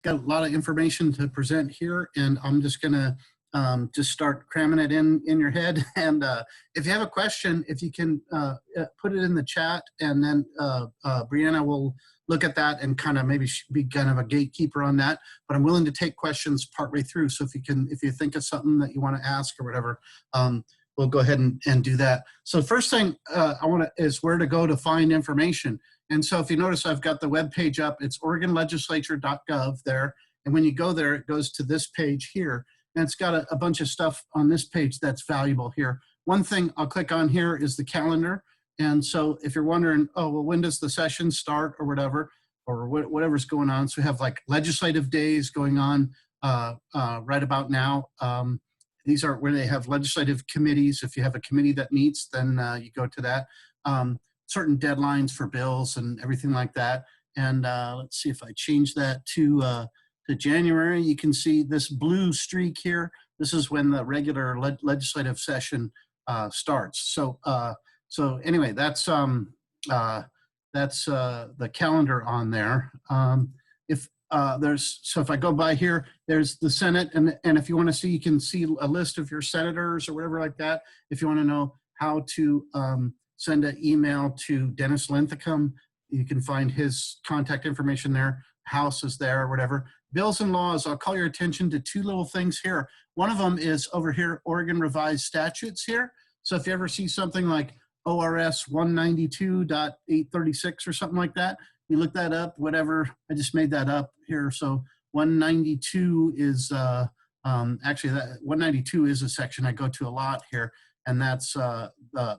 got a lot of information to present here, and I'm just going to just start cramming it in your head. And if you have a question, if you can put it in the chat, and then Brianna will look at that and kind of maybe be kind of a gatekeeper on that. But I'm willing to take questions partway through. So if you think of something that you want to ask or whatever, we'll go ahead and do that. So the first thing I want to is where to go to find information. And so if you notice, I've got the web page up. It's OregonLegislature.gov there. And when you go there, it goes to this page here. And it's got a bunch of stuff on this page that's valuable here. One thing I'll click on here is the calendar. And so if you're wondering, oh, well, when does the session start or whatever, or whatever's going on. So we have like legislative days going on right about now. These are where they have legislative committees. If you have a committee that meets, then you go to that. Certain deadlines for bills and everything like that. And let's see if I change that to January. You can see this blue streak here. This is when the regular legislative session starts. So anyway, that's the calendar on there. If I go by here, there's the Senate, and if you want to see, you can see a list of your senators or whatever like that. If you want to know how to send an email to Dennis Linthicum, you can find his contact information there. House is there or whatever. Bills and laws, I'll call your attention to two little things here. One of them is over here, Oregon Revised Statutes here. So if you ever see something like ORS 192.836 or something like that, you look that up, whatever. I just made that up here. So 192 is, actually that 192 is a section I go to a lot here, and that's the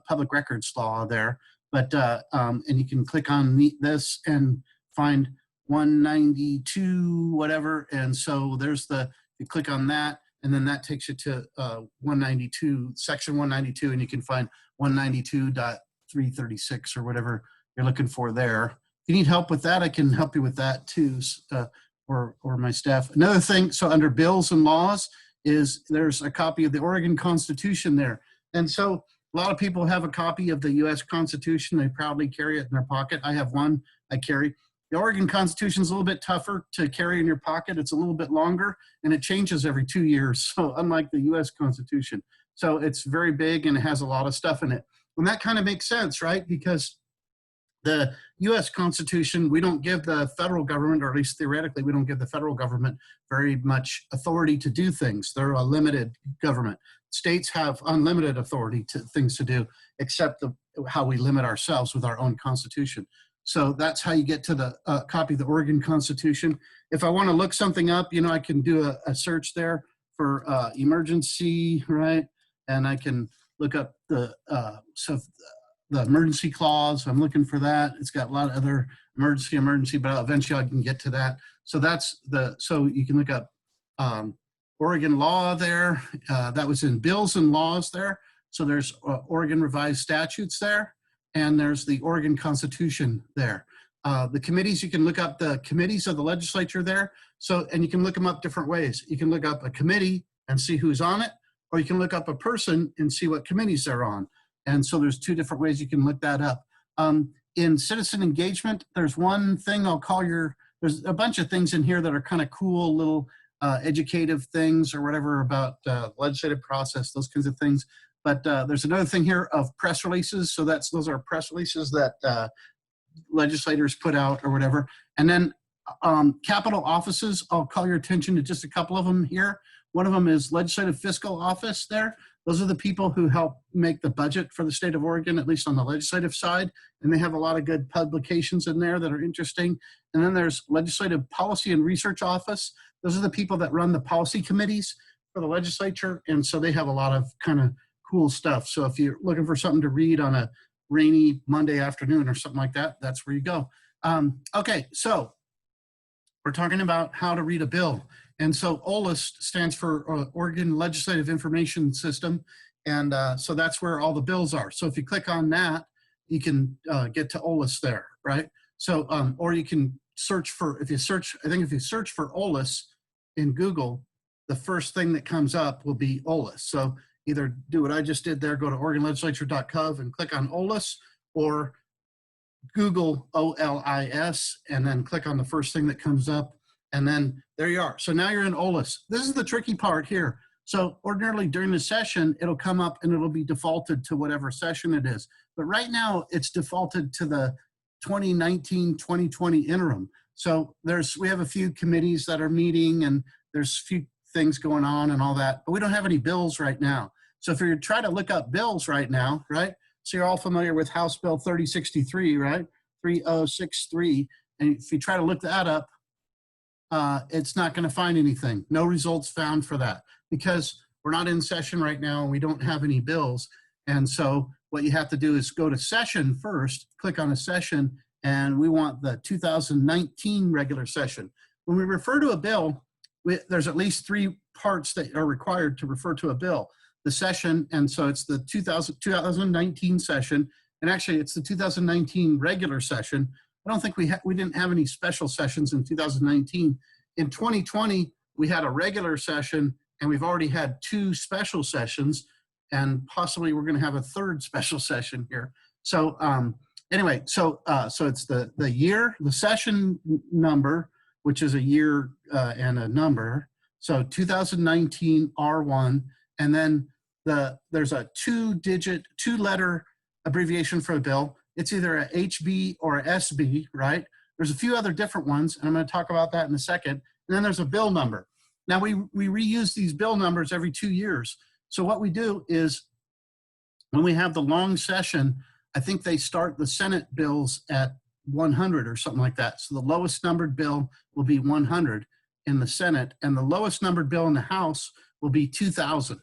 public records law there. But, and you can click on this and find 192, whatever. And so there's you click on that, and then that takes you to 192, section 192, and you can find 192.336 or whatever you're looking for there. If you need help with that, I can help you with that too, or my staff. Another thing, so under bills and laws is there's a copy of the Oregon Constitution there. And so a lot of people have a copy of the US Constitution. They proudly carry it in their pocket. I have one I carry. The Oregon Constitution is a little bit tougher to carry in your pocket. It's a little bit longer, and it changes every 2 years. So unlike the US Constitution. So it's very big and it has a lot of stuff in it. And that kind of makes sense, right? Because the US Constitution, we don't give the federal government, or at least theoretically, we don't give the federal government very much authority to do things. They're a limited government. States have unlimited authority to things to do, except how we limit ourselves with our own Constitution. So that's how you get to the copy of the Oregon Constitution. If I want to look something up, I can do a search there for emergency, right? And I can look up the emergency clause. I'm looking for that. It's got a lot of other emergency, but eventually I can get to that. So so you can look up Oregon law there. That was in bills and laws there. So there's Oregon Revised Statutes there, and there's the Oregon Constitution there. The committees, you can look up the committees of the legislature there. So, and you can look them up different ways. You can look up a committee and see who's on it, or you can look up a person and see what committees they're on. And so there's two different ways you can look that up. In citizen engagement, there's one thing there's a bunch of things in here that are kind of cool little educative things or whatever about legislative process, those kinds of things. But there's another thing here of press releases. So those are press releases that legislators put out or whatever. And then capital offices, I'll call your attention to just a couple of them here. One of them is Legislative Fiscal Office there. Those are the people who help make the budget for the state of Oregon, at least on the legislative side. And they have a lot of good publications in there that are interesting. And then there's Legislative Policy and Research Office. Those are the people that run the policy committees for the legislature. And so they have a lot of kind of cool stuff. So if you're looking for something to read on a rainy Monday afternoon or something like that, that's where you go. Okay, so we're talking about how to read a bill. And so OLIS stands for Oregon Legislative Information System. And so that's where all the bills are. So if you click on that, you can get to OLIS there, right? So, or you can search for, if you search for OLIS in Google, the first thing that comes up will be OLIS. So either do what I just did there, go to OregonLegislature.gov and click on OLIS, or Google OLIS and then click on the first thing that comes up. And then there you are. So now you're in OLS. This is the tricky part here. So ordinarily during the session, it'll come up and it'll be defaulted to whatever session it is. But right now it's defaulted to the 2019-2020 interim. So we have a few committees that are meeting and there's a few things going on and all that, but we don't have any bills right now. So if you're trying to look up bills right now, right? So you're all familiar with House Bill 3063, right? 3063. And if you try to look that up, it's not going to find anything. No results found for that because we're not in session right now and we don't have any bills. And so what you have to do is go to session first, click on a session, and we want the 2019 regular session. When we refer to a bill, there's at least 3 parts that are required to refer to a bill. The session, and so it's the 2019 session, and actually it's the 2019 regular session. I don't think we didn't have any special sessions in 2019. In 2020, we had a regular session, and we've already had 2 special sessions, and possibly we're going to have a 3rd special session here. So anyway, so it's the year, the session number, which is a year and a number. So 2019 R1, and then there's a 2-letter abbreviation for a bill. It's either a HB or a SB, right? There's a few other different ones, and I'm going to talk about that in a second. And then there's a bill number. Now we reuse these bill numbers every 2 years. So what we do is when we have the long session, I think they start the Senate bills at 100 or something like that. So the lowest numbered bill will be 100 in the Senate, and the lowest numbered bill in the House will be 2,000.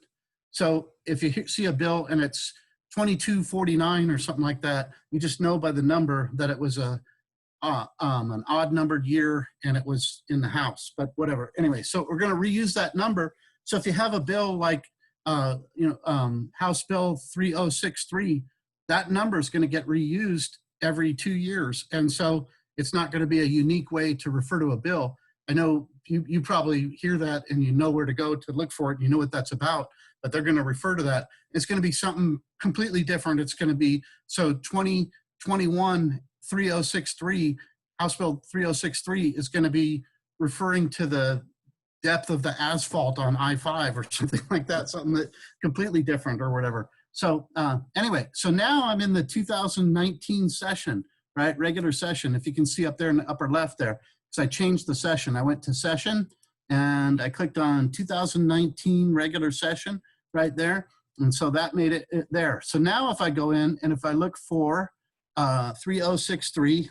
So if you see a bill and it's 2249 or something like that, you just know by the number that it was an odd numbered year and it was in the House, but whatever. Anyway, so we're going to reuse that number. So if you have a bill like House Bill 3063, that number is going to get reused every 2 years. And so it's not going to be a unique way to refer to a bill. I know you probably hear that and you know where to go to look for it. You know what that's about, but they're going to refer to that. It's going to be something completely different. It's going to be, so 2021 3063, House Bill 3063 is going to be referring to the depth of the asphalt on I-5 or something like that, something that completely different or whatever. So anyway, so now I'm in the 2019 session, right? Regular session. If you can see up there in the upper left there, because I changed the session. I went to session and I clicked on 2019 regular session right there. And so that made it there. So now if I go in and if I look for 3063,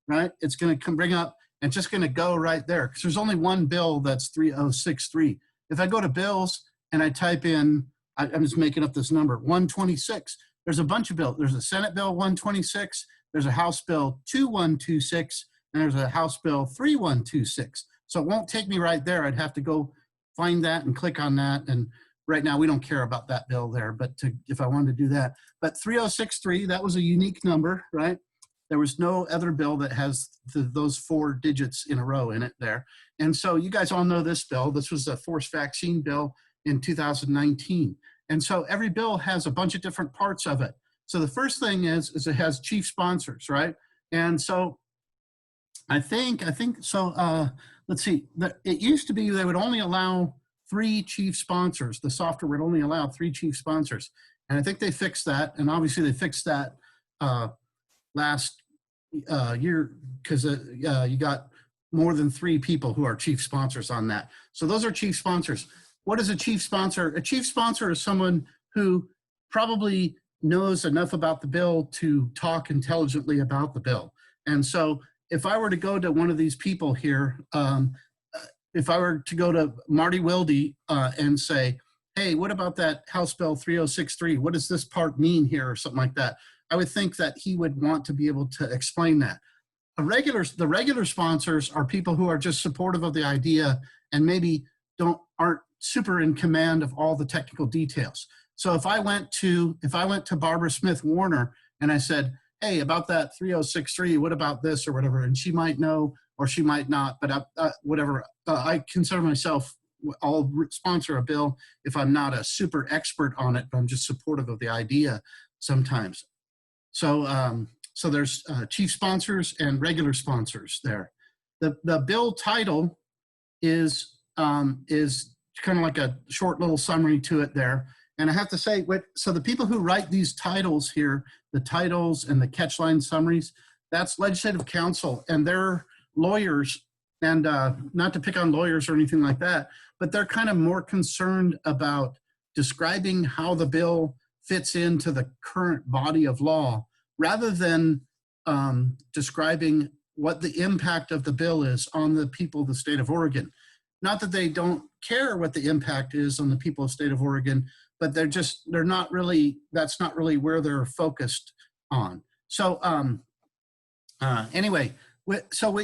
right? It's going to bring up and just going to go right there because there's only one bill that's 3063. If I go to bills and I type in, I'm just making up this number, 126, there's a bunch of bills. There's a Senate Bill 126, there's a House Bill 2126, and there's a House Bill 3126. So it won't take me right there. I'd have to go find that and click on that. And right now we don't care about that bill there, but if I wanted to do that. But 3063, that was a unique number, right? There was no other bill that has those 4 digits in a row in it there. And so you guys all know this bill. This was the forced vaccine bill in 2019. And so every bill has a bunch of different parts of it. So the first thing is it has chief sponsors, right? And so I think so, let's see, it used to be they would only allow 3 chief sponsors. The software would only allow 3 chief sponsors. And I think they fixed that. And obviously they fixed that last year because you got more than 3 people who are chief sponsors on that. So those are chief sponsors. What is a chief sponsor? A chief sponsor is someone who probably knows enough about the bill to talk intelligently about the bill. And so if I were to go to one of these people here, if I were to go to Marty Wilde and say, hey, what about that House Bill 3063? What does this part mean here or something like that? I would think that he would want to be able to explain that. The regular sponsors are people who are just supportive of the idea and maybe aren't super in command of all the technical details. So if I went to Barbara Smith Warner and I said, hey, about that 3063, what about this or whatever, and she might know or she might not, but whatever, I consider myself, I'll sponsor a bill if I'm not a super expert on it, but I'm just supportive of the idea sometimes. So so there's chief sponsors and regular sponsors there. The bill title is kind of like a short little summary to it there. And I have to say, so the people who write these titles here, the titles and the catchline summaries, that's Legislative Counsel, and they're lawyers. And not to pick on lawyers or anything like that, but they're kind of more concerned about describing how the bill fits into the current body of law, rather than describing what the impact of the bill is on the people of the state of Oregon. Not that they don't care what the impact is on the people of the state of Oregon, but that's not really where they're focused on. So anyway, so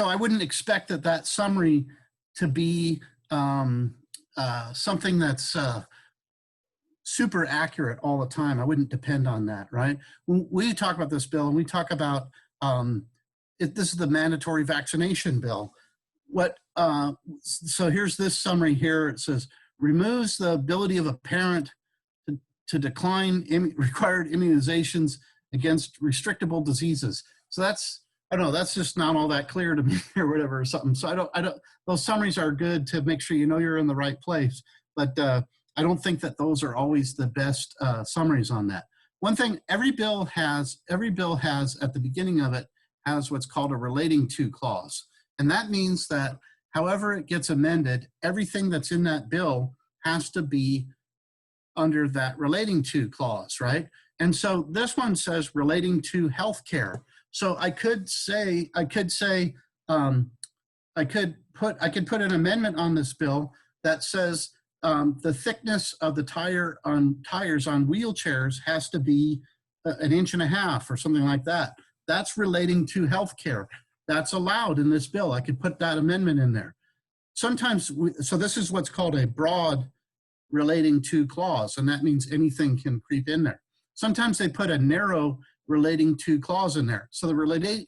I wouldn't expect that summary to be something that's super accurate all the time. I wouldn't depend on that, right? When we talk about this bill, and we talk about this is the mandatory vaccination bill. So here's this summary here. It says, removes the ability of a parent to decline required immunizations against restrictable diseases. So that's, I don't know, that's just not all that clear to me or whatever or something. So I don't, those summaries are good to make sure you know you're in the right place, but I don't think that those are always the best summaries on that. One thing every bill has at the beginning of it has what's called a relating to clause. And that means that however it gets amended, everything that's in that bill has to be under that relating to clause, right? And so this one says relating to healthcare. So I could put an amendment on this bill that says the thickness of the tires on wheelchairs has to be 1.5 inches or something like that. That's relating to healthcare. That's allowed in this bill. I could put that amendment in there. Sometimes, so this is what's called a broad relating to clause, and that means anything can creep in there. Sometimes they put a narrow relating to clause in there. So the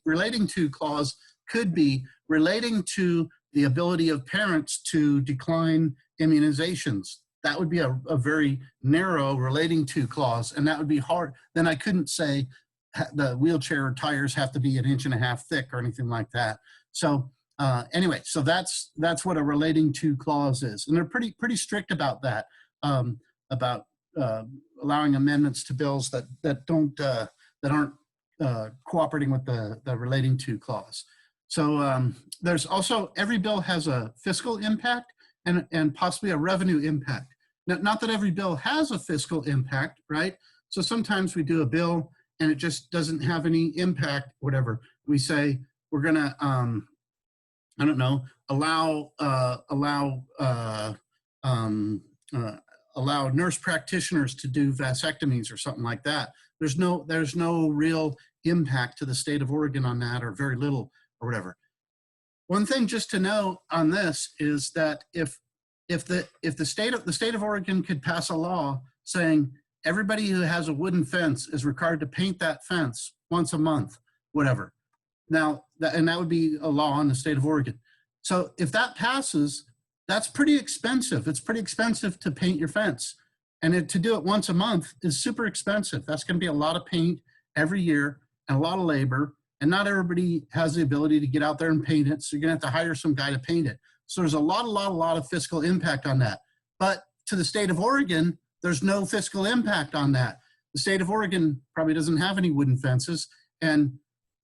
relating to clause could be relating to the ability of parents to decline immunizations. That would be a very narrow relating to clause, and that would be hard. Then I couldn't say the wheelchair tires have to be 1.5 inches thick or anything like that. So anyway, so that's what a relating to clause is, and they're pretty strict about that, about allowing amendments to bills that aren't cooperating with the relating to clause. So there's also, every bill has a fiscal impact and possibly a revenue impact. Not that every bill has a fiscal impact, right? So sometimes we do a bill and it just doesn't have any impact, whatever. We say we're gonna, I don't know, allow nurse practitioners to do vasectomies or something like that. There's no real impact to the state of Oregon on that, or very little or whatever. One thing just to know on this is that if the state of Oregon could pass a law saying everybody who has a wooden fence is required to paint that fence once a month, whatever. Now, that would be a law in the state of Oregon. So if that passes, that's pretty expensive. It's pretty expensive to paint your fence. And to do it once a month is super expensive. That's going to be a lot of paint every year and a lot of labor. And not everybody has the ability to get out there and paint it. So you're going to have to hire some guy to paint it. So there's a lot of fiscal impact on that. But to the state of Oregon, there's no fiscal impact on that. The state of Oregon probably doesn't have any wooden fences, and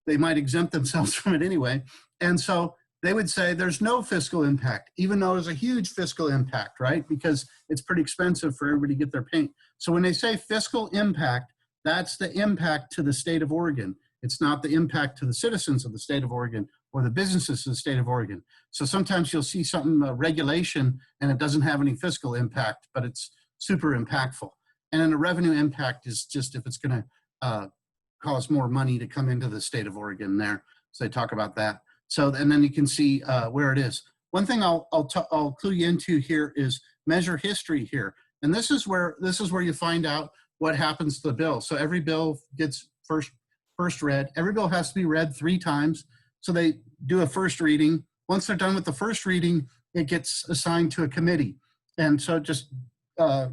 they might exempt themselves from it anyway. And so they would say there's no fiscal impact, even though there's a huge fiscal impact, right? Because it's pretty expensive for everybody to get their paint. So when they say fiscal impact, that's the impact to the state of Oregon. It's not the impact to the citizens of the state of Oregon or the businesses of the state of Oregon. So sometimes you'll see something, regulation, and it doesn't have any fiscal impact, but it's super impactful. And then the revenue impact is just if it's going to cause more money to come into the state of Oregon there. So they talk about that. So, and then you can see where it is. One thing I'll clue you into here is measure history here. And this is where you find out what happens to the bill. So every bill gets first read. Every bill has to be read 3 times. So they do a first reading. Once they're done with the first reading, it gets assigned to a committee. And so it just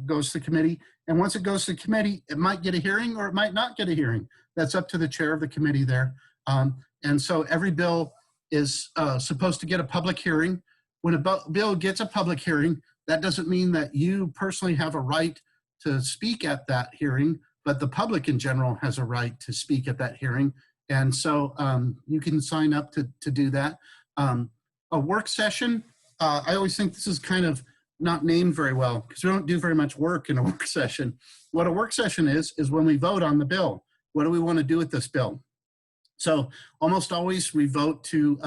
goes to committee. And once it goes to committee, it might get a hearing or it might not get a hearing. That's up to the chair of the committee there. And so every bill is supposed to get a public hearing. When a bill gets a public hearing, that doesn't mean that you personally have a right to speak at that hearing, but the public in general has a right to speak at that hearing. And so you can sign up to do that. A work session, I always think this is kind of not named very well because we don't do very much work in a work session. What a work session is when we vote on the bill. What do we want to do with this bill? So almost always we vote to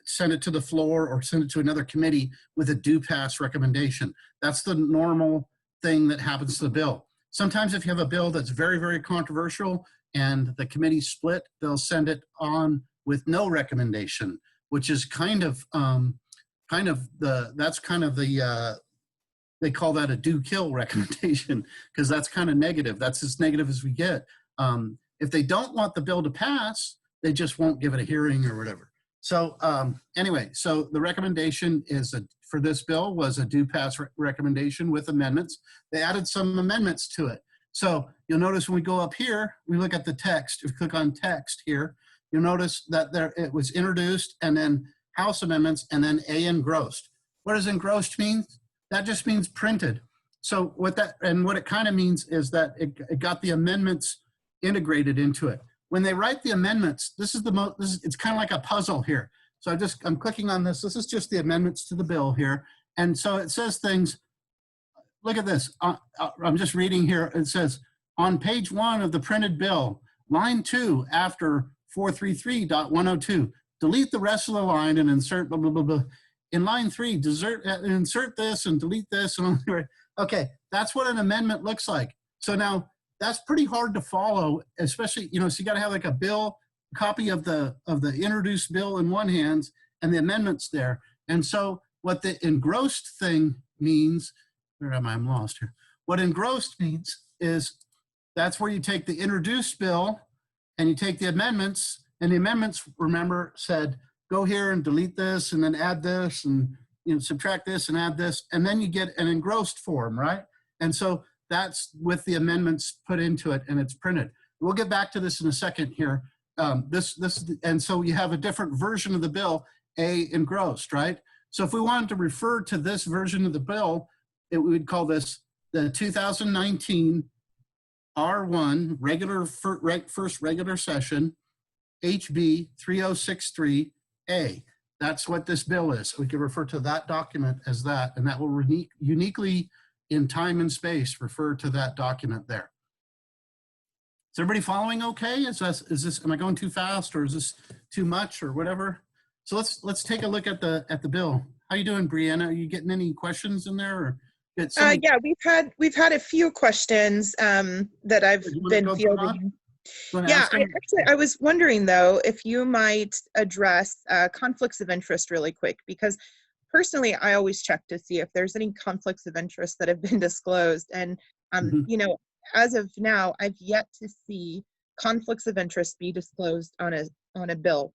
send it to the floor or send it to another committee with a do pass recommendation. That's the normal thing that happens to the bill. Sometimes if you have a bill that's very, very controversial and the committee split, they'll send it on with no recommendation, which is they call that a do kill recommendation because that's kind of negative. That's as negative as we get. If they don't want the bill to pass, they just won't give it a hearing or whatever. So anyway, so the recommendation is for this bill was a do pass recommendation with amendments. They added some amendments to it. So you'll notice when we go up here, we look at the text. If you click on text here, you'll notice that it was introduced and then House amendments and then A engrossed. What does engrossed mean? That just means printed. So what it kind of means is that it got the amendments integrated into it. When they write the amendments, it's kind of like a puzzle here. So I'm clicking on this. This is just the amendments to the bill here. And so it says things, look at this. I'm just reading here. It says on page 1 of the printed bill, line 2 after 433.102, delete the rest of the line and insert blah, blah, blah, blah. In line 3, insert this and delete this. Okay, that's what an amendment looks like. So now that's pretty hard to follow, especially, so you got to have like a copy of the introduced bill in one hand and the amendments there. And so what the engrossed thing means, where am I? I'm lost here. What engrossed means is that's where you take the introduced bill and you take the amendments, and the amendments, remember, said, go here and delete this and then add this and subtract this and add this, and then you get an engrossed form, right? And so that's with the amendments put into it and it's printed. We'll get back to this in a second here. And so you have a different version of the bill, A engrossed, right? So if we wanted to refer to this version of the bill, we would call this the 2019 R1 first regular session, HB 3063A. That's what this bill is. We can refer to that document as that, and that will uniquely in time and space refer to that document there. Is everybody following okay? Am I going too fast or is this too much or whatever? So let's take a look at the bill. How you doing, Brianna? Are you getting any questions in there? Or yeah, we've had a few questions that I've been fielding. Yeah, I was wondering though if you might address conflicts of interest really quick, because personally I always check to see if there's any conflicts of interest that have been disclosed, and as of now I've yet to see conflicts of interest be disclosed on a bill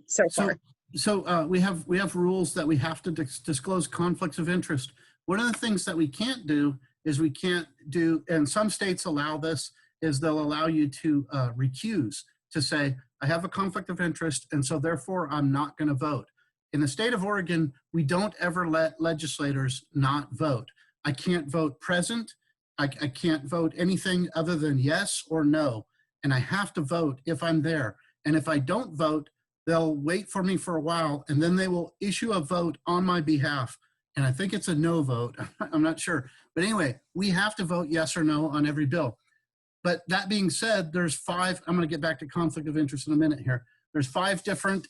so far. So we have rules that we have to disclose conflicts of interest. One of the things that we can't do is and some states allow this, is they'll allow you to recuse, to say, I have a conflict of interest, and so therefore I'm not going to vote. In the state of Oregon, we don't ever let legislators not vote. I can't vote present. I can't vote anything other than yes or no, and I have to vote if I'm there. And if I don't vote, they'll wait for me for a while, and then they will issue a vote on my behalf. And I think it's a no vote. I'm not sure. But anyway, we have to vote yes or no on every bill. But that being said, there's 5, I'm going to get back to conflict of interest in a minute here. There's 5 different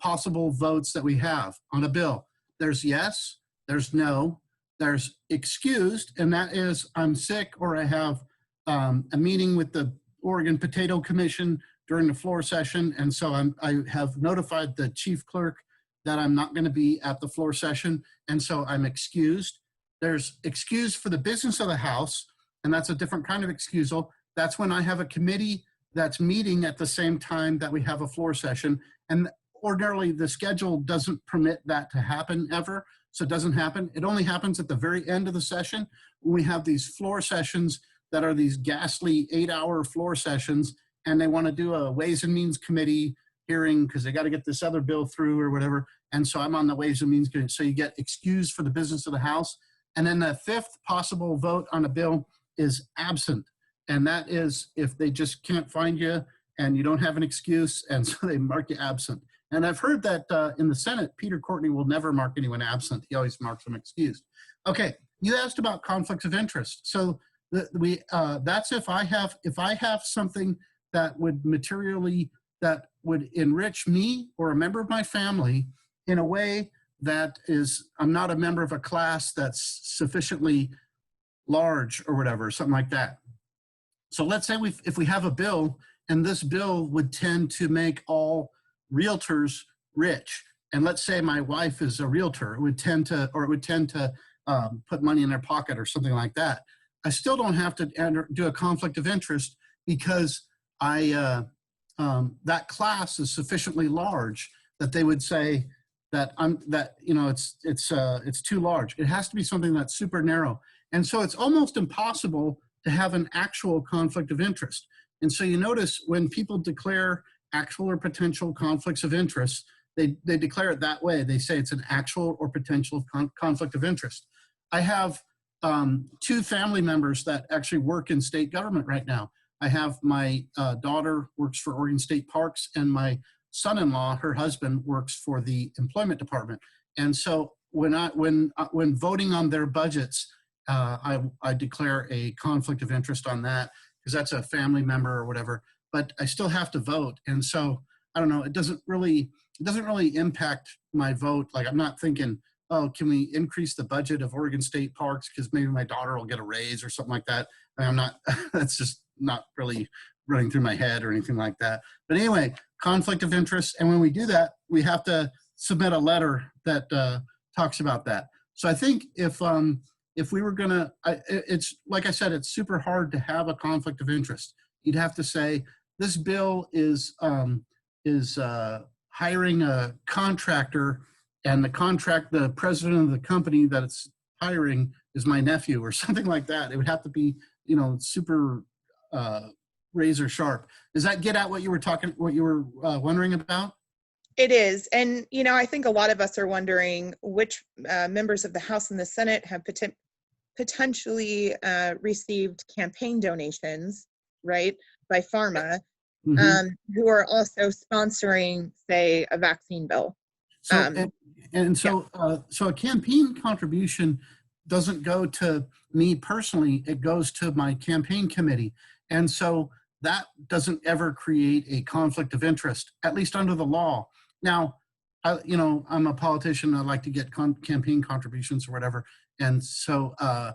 possible votes that we have on a bill. There's yes, there's no, there's excused, and that is I'm sick or I have a meeting with the Oregon Potato Commission during the floor session, and so I have notified the chief clerk that I'm not going to be at the floor session, and so I'm excused. There's excused for the business of the House, and that's a different kind of excusal. That's when I have a committee that's meeting at the same time that we have a floor session. And ordinarily the schedule doesn't permit that to happen ever. so it doesn't happen. It only happens at the very end of the session when we have these floor sessions that are these ghastly 8-hour floor sessions, and they want to do a Ways and Means Committee hearing because they got to get this other bill through or whatever. And so I'm on the Ways and Means Committee. So you get excused for the business of the House. And then the fifth possible vote on a bill is absent. And that is if they just can't find you and you don't have an excuse, and so they mark you absent. And I've heard that in the Senate, Peter Courtney will never mark anyone absent. He always marks them excused. Okay, you asked about conflicts of interest. So that's if I have something that would materially, that would enrich me or a member of my family in a way that is, I'm not a member of a class that's sufficiently large or whatever, something like that. So let's say if we have a bill, and this bill would tend to make all realtors rich. And let's say my wife is a realtor, it would tend to put money in their pocket or something like that. I still don't have to do a conflict of interest because that class is sufficiently large that they would say that it's too large. It has to be something that's super narrow. And so it's almost impossible to have an actual conflict of interest. And so you notice when people declare actual or potential conflicts of interest, they declare it that way. They say it's an actual or potential conflict of interest. I have 2 family members that actually work in state government right now. I have my daughter works for Oregon State Parks, and my son-in-law, her husband, works for the employment department. And so when voting on their budgets, I declare a conflict of interest on that because that's a family member or whatever. But I still have to vote, and so I don't know. It doesn't really impact my vote. Like I'm not thinking, oh, can we increase the budget of Oregon State Parks because maybe my daughter will get a raise or something like that. And I'm not. That's just not really running through my head or anything like that. But anyway, conflict of interest, and when we do that, we have to submit a letter that talks about that. So I think if we were gonna, it's like I said, it's super hard to have a conflict of interest. You'd have to say this bill is hiring a contractor, and the president of the company that it's hiring is my nephew or something like that. It would have to be, super razor sharp. Does that get at what you were wondering about? It is. And, I think a lot of us are wondering which members of the House and the Senate have potentially received campaign donations, right, by pharma, who are also sponsoring, say, a vaccine bill. So a campaign contribution doesn't go to me personally, it goes to my campaign committee. And so that doesn't ever create a conflict of interest, at least under the law. Now, I'm a politician, I like to get campaign contributions or whatever. And so I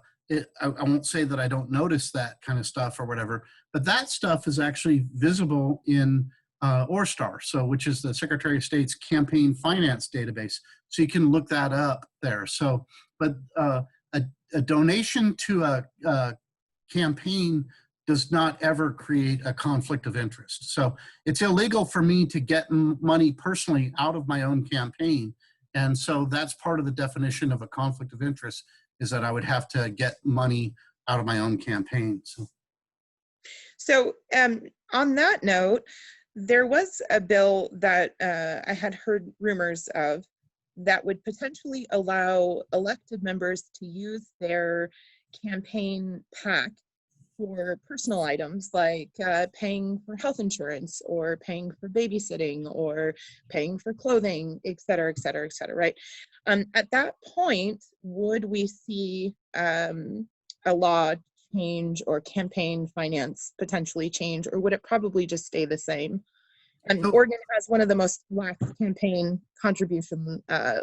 won't say that I don't notice that kind of stuff or whatever, but that stuff is actually visible in ORSTAR, which is the Secretary of State's campaign finance database. So you can look that up there. So, but a donation to a campaign does not ever create a conflict of interest. So it's illegal for me to get money personally out of my own campaign. And so that's part of the definition of a conflict of interest, is that I would have to get money out of my own campaign. So on that note, there was a bill that I had heard rumors of that would potentially allow elected members to use their campaign PAC for personal items like paying for health insurance or paying for babysitting or paying for clothing, et cetera, et cetera, et cetera, right? At that point, would we see a law change or campaign finance potentially change, or would it probably just stay the same? And Oregon has one of the most lax campaign contribution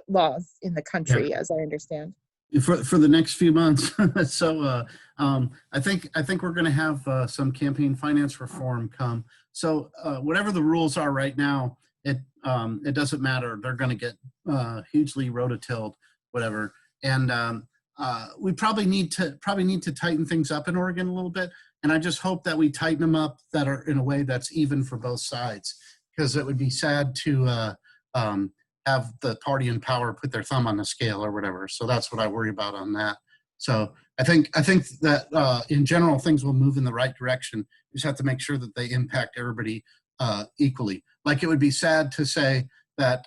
laws in the country, as I understand. For the next few months. So I think we're going to have some campaign finance reform come. So whatever the rules are right now, it doesn't matter. They're going to get hugely rototilled, whatever. And we probably need to tighten things up in Oregon a little bit. And I just hope that we tighten them up that are in a way that's even for both sides, because it would be sad to have the party in power put their thumb on the scale or whatever. So that's what I worry about on that. So I think that in general, things will move in the right direction. You just have to make sure that they impact everybody equally. Like it would be sad to say that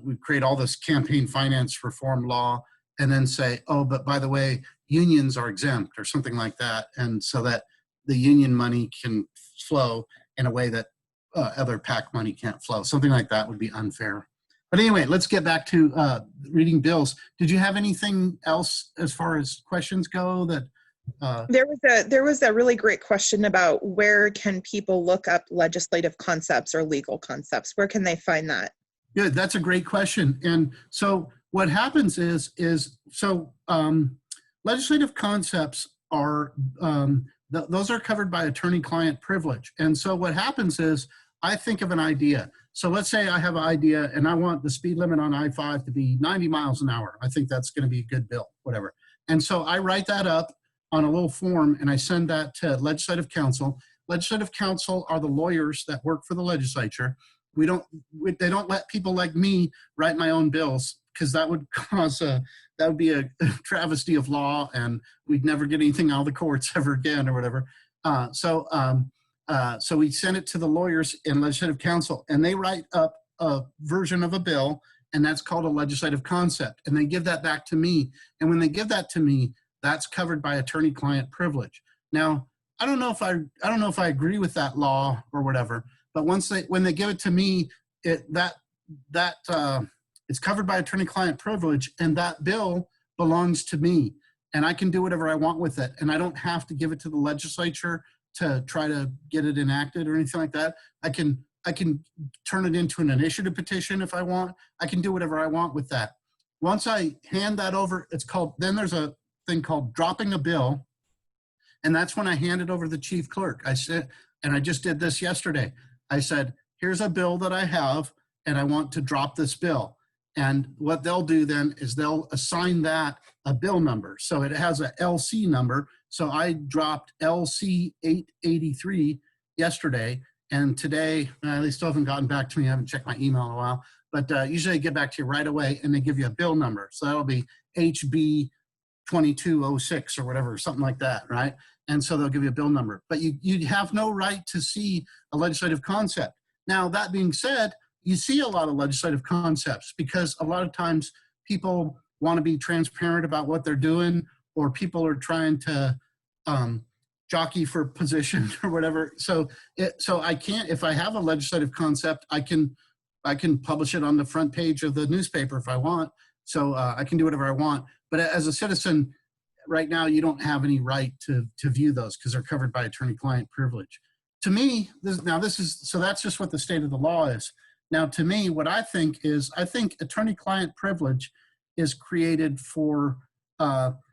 we create all this campaign finance reform law and then say, oh, but by the way, unions are exempt or something like that. And so that the union money can flow in a way that other PAC money can't flow. Something like that would be unfair. But anyway, let's get back to reading bills. Did you have anything else as far as questions go that there was a really great question about where can people look up legislative concepts or legal concepts? Where can they find that? Good, that's a great question. And so what happens is legislative concepts are, those are covered by attorney-client privilege. And so what happens is I think of an idea. So let's say I have an idea and I want the speed limit on I-5 to be 90 miles an hour. I think that's gonna be a good bill, whatever. And so I write that up on a little form and I send that to Legislative Counsel. Legislative Counsel are the lawyers that work for the legislature. They don't let people like me write my own bills because that would cause that would be a travesty of law and we'd never get anything out of the courts ever again or whatever. So we send it to the lawyers in Legislative Counsel and they write up a version of a bill and that's called a legislative concept. And they give that back to me. And when they give that to me, that's covered by attorney-client privilege. Now, I don't know if I agree with that law or whatever, but when they give it to me, it's covered by attorney-client privilege, and that bill belongs to me, and I can do whatever I want with it, and I don't have to give it to the legislature to try to get it enacted or anything like that. I can turn it into an initiative petition if I want. I can do whatever I want with that. Once I hand that over, then there's a thing called dropping a bill, and that's when I hand it over to the chief clerk. I said, and I just did this yesterday. I said, here's a bill that I have, and I want to drop this bill. And what they'll do then is they'll assign that a bill number. So it has a LC number. So I dropped LC 883 yesterday, and today, they still haven't gotten back to me. I haven't checked my email in a while, but usually they get back to you right away and they give you a bill number. So that'll be HB 2206 or whatever, something like that, right? And so they'll give you a bill number, but you have no right to see a legislative concept. Now, that being said, you see a lot of legislative concepts because a lot of times people want to be transparent about what they're doing, or people are trying to jockey for position or whatever. So I can't, if I have a legislative concept, I can publish it on the front page of the newspaper if I want. So I can do whatever I want. But as a citizen, right now, you don't have any right to view those because they're covered by attorney-client privilege. To me, so that's just what the state of the law is. Now, to me, what I think is, attorney-client privilege is created for,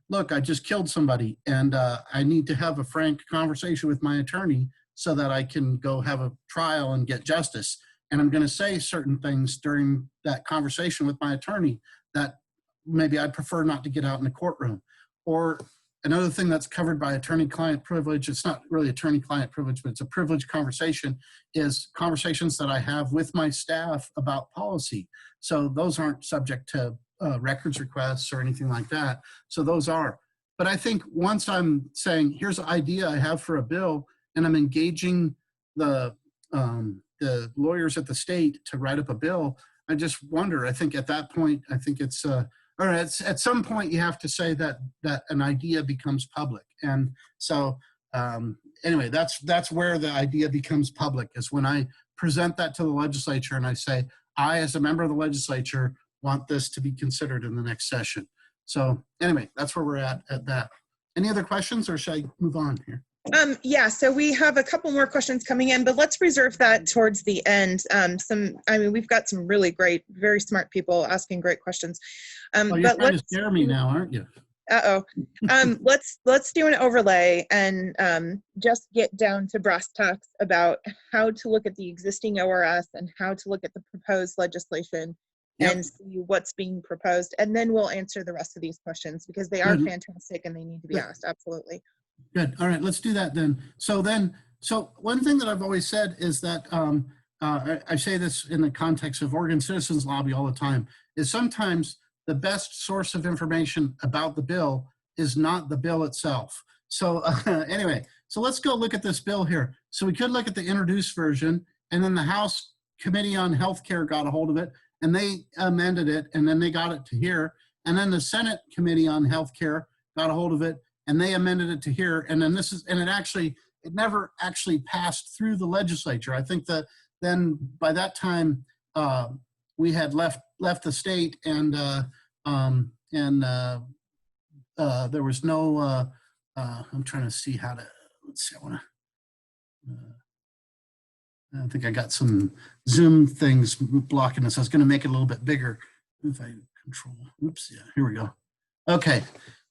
look, I just killed somebody and I need to have a frank conversation with my attorney so that I can go have a trial and get justice. And I'm going to say certain things during that conversation with my attorney that maybe I'd prefer not to get out in the courtroom. Or another thing that's covered by attorney-client privilege, it's not really attorney-client privilege, but it's a privileged conversation, is conversations that I have with my staff about policy. So those aren't subject to records requests or anything like that. So those are. But I think once I'm saying, here's an idea I have for a bill, and I'm engaging the lawyers at the state to write up a bill, I just wonder, I think at that point, I think it's, or at some point you have to say that an idea becomes public. And so anyway, that's where the idea becomes public, is when I present that to the legislature and I say, I, as a member of the legislature, want this to be considered in the next session. So anyway, that's where we're at that. Any other questions, or should I move on here? Yeah, so we have a couple more questions coming in, but let's reserve that towards the end. We've got some really great, very smart people asking great questions. Well, you're trying to scare me now, aren't you? Let's do an overlay and just get down to brass tacks about how to look at the existing ORS and how to look at the proposed legislation. Yep. And see what's being proposed, and then we'll answer the rest of these questions because they are fantastic and they need to be asked. Absolutely. Good. All right, let's do that then. So one thing that I've always said is that I say this in the context of Oregon Citizens Lobby all the time, is sometimes the best source of information about the bill is not the bill itself. So anyway, so let's go look at this bill here. So we could look at the introduced version, and then the House Committee on Healthcare got a hold of it, and they amended it, and then they got it to here. And then the Senate Committee on Healthcare got a hold of it, and they amended it to here. And then it never actually passed through the legislature. I think that then by that time we had left the state, and there was no. I'm trying to see how to. Let's see. I think I got some Zoom things blocking this. I was going to make it a little bit bigger. If I control. Oops. Yeah. Here we go. Okay.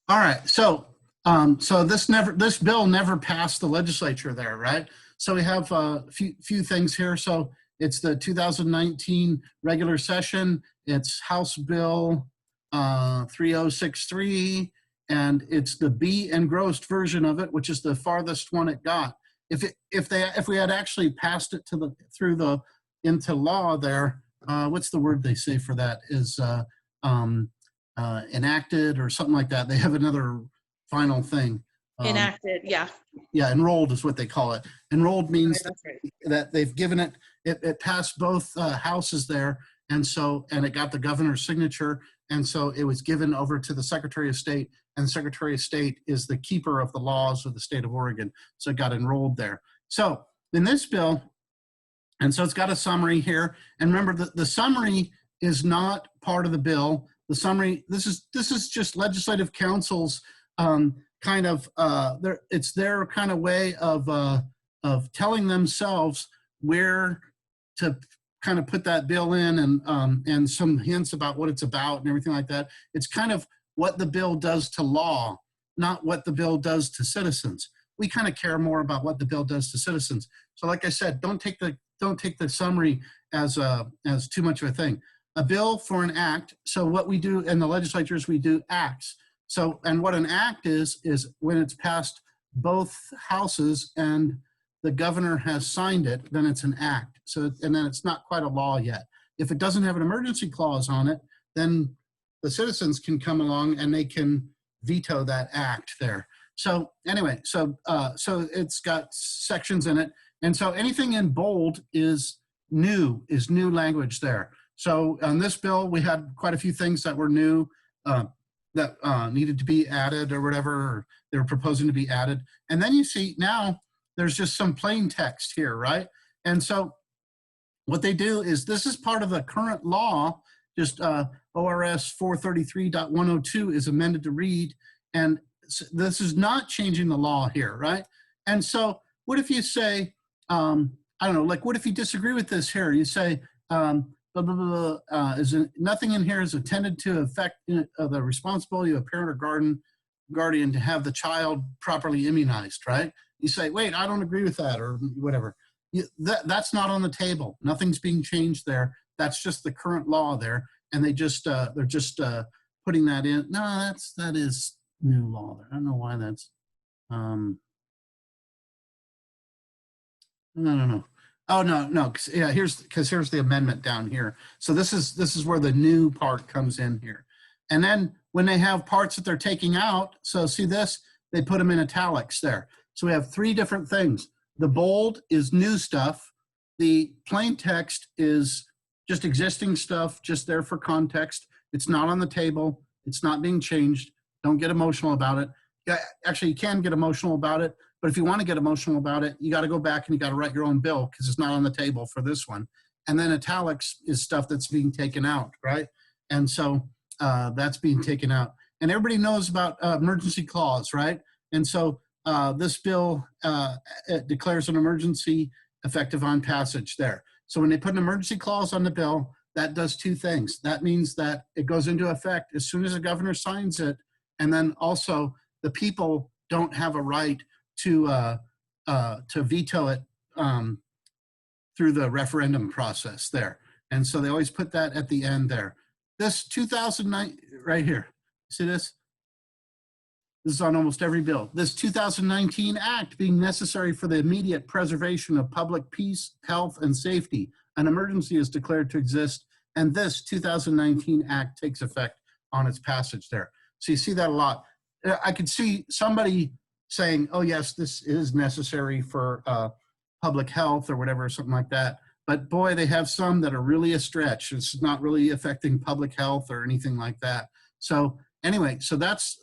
All right. So this bill never passed the legislature there, right? So we have a few things here. So it's the 2019 regular session. It's House Bill 3063, and it's the B engrossed version of it, which is the farthest one it got. If we had actually passed it into law there, what's the word they say for that? Is enacted or something like that. They have another final thing. Enacted, yeah. Yeah, enrolled is what they call it. Enrolled means Right. that they've given it passed both houses there, and it got the governor's signature, and so it was given over to the Secretary of State, and the Secretary of State is the keeper of the laws of the state of Oregon, so it got enrolled there. So in this bill, and so it's got a summary here, and remember the summary is not part of the bill. The summary, this is just Legislative Council's it's their kind of way of telling themselves where to kind of put that bill in, and some hints about what it's about and everything like that. It's kind of what the bill does to law, not what the bill does to citizens. We kind of care more about what the bill does to citizens. So like I said, don't take the summary as too much of a thing. A bill for an act. So what we do in the legislature is we do acts. So, and what an act is when it's passed both houses and the governor has signed it, then it's an act. So, and then it's not quite a law yet. If it doesn't have an emergency clause on it, then the citizens can come along and they can veto that act there. So anyway, so it's got sections in it. And so anything in bold is new language there. So on this bill, we had quite a few things that were new, that needed to be added or whatever, or they were proposing to be added. And then you see now there's just some plain text here, right? And so what they do is, this is part of the current law, just ORS 433.102 is amended to read, and this is not changing the law here, right? And so what if you say, I don't know, like what if you disagree with this here? You say, blah, blah, blah, nothing in here is intended to affect the responsibility of a parent or guardian to have the child properly immunized, right? You say, wait, I don't agree with that, or whatever. That's not on the table. Nothing's being changed there. That's just the current law there, and they're just putting that in. No, that is new law there. I don't know why that's. I don't know. Oh no, yeah. Here's the amendment down here. So this is where the new part comes in here, and then when they have parts that they're taking out. So see this, they put them in italics there. So we have three different things. The bold is new stuff. The plain text is just existing stuff, just there for context. It's not on the table. It's not being changed. Don't get emotional about it. Yeah, actually, you can get emotional about it. But if you want to get emotional about it, you got to go back and you got to write your own bill, because it's not on the table for this one. And then italics is stuff that's being taken out, right? And so that's being taken out. And everybody knows about emergency clause, right? And so this bill it declares an emergency effective on passage there. So when they put an emergency clause on the bill, that does two things. That means that it goes into effect as soon as the governor signs it. And then also the people don't have a right to veto it through the referendum process there. And so they always put that at the end there. This 2009, right here, see this? This is on almost every bill. This 2019 act being necessary for the immediate preservation of public peace, health, and safety an emergency is declared to exist, and this 2019 Act takes effect on its passage there. So you see that a lot. I could see somebody saying, oh yes, this is necessary for public health or whatever, something like that. But boy, they have some that are really a stretch. It's not really affecting public health or anything like that. So anyway, so this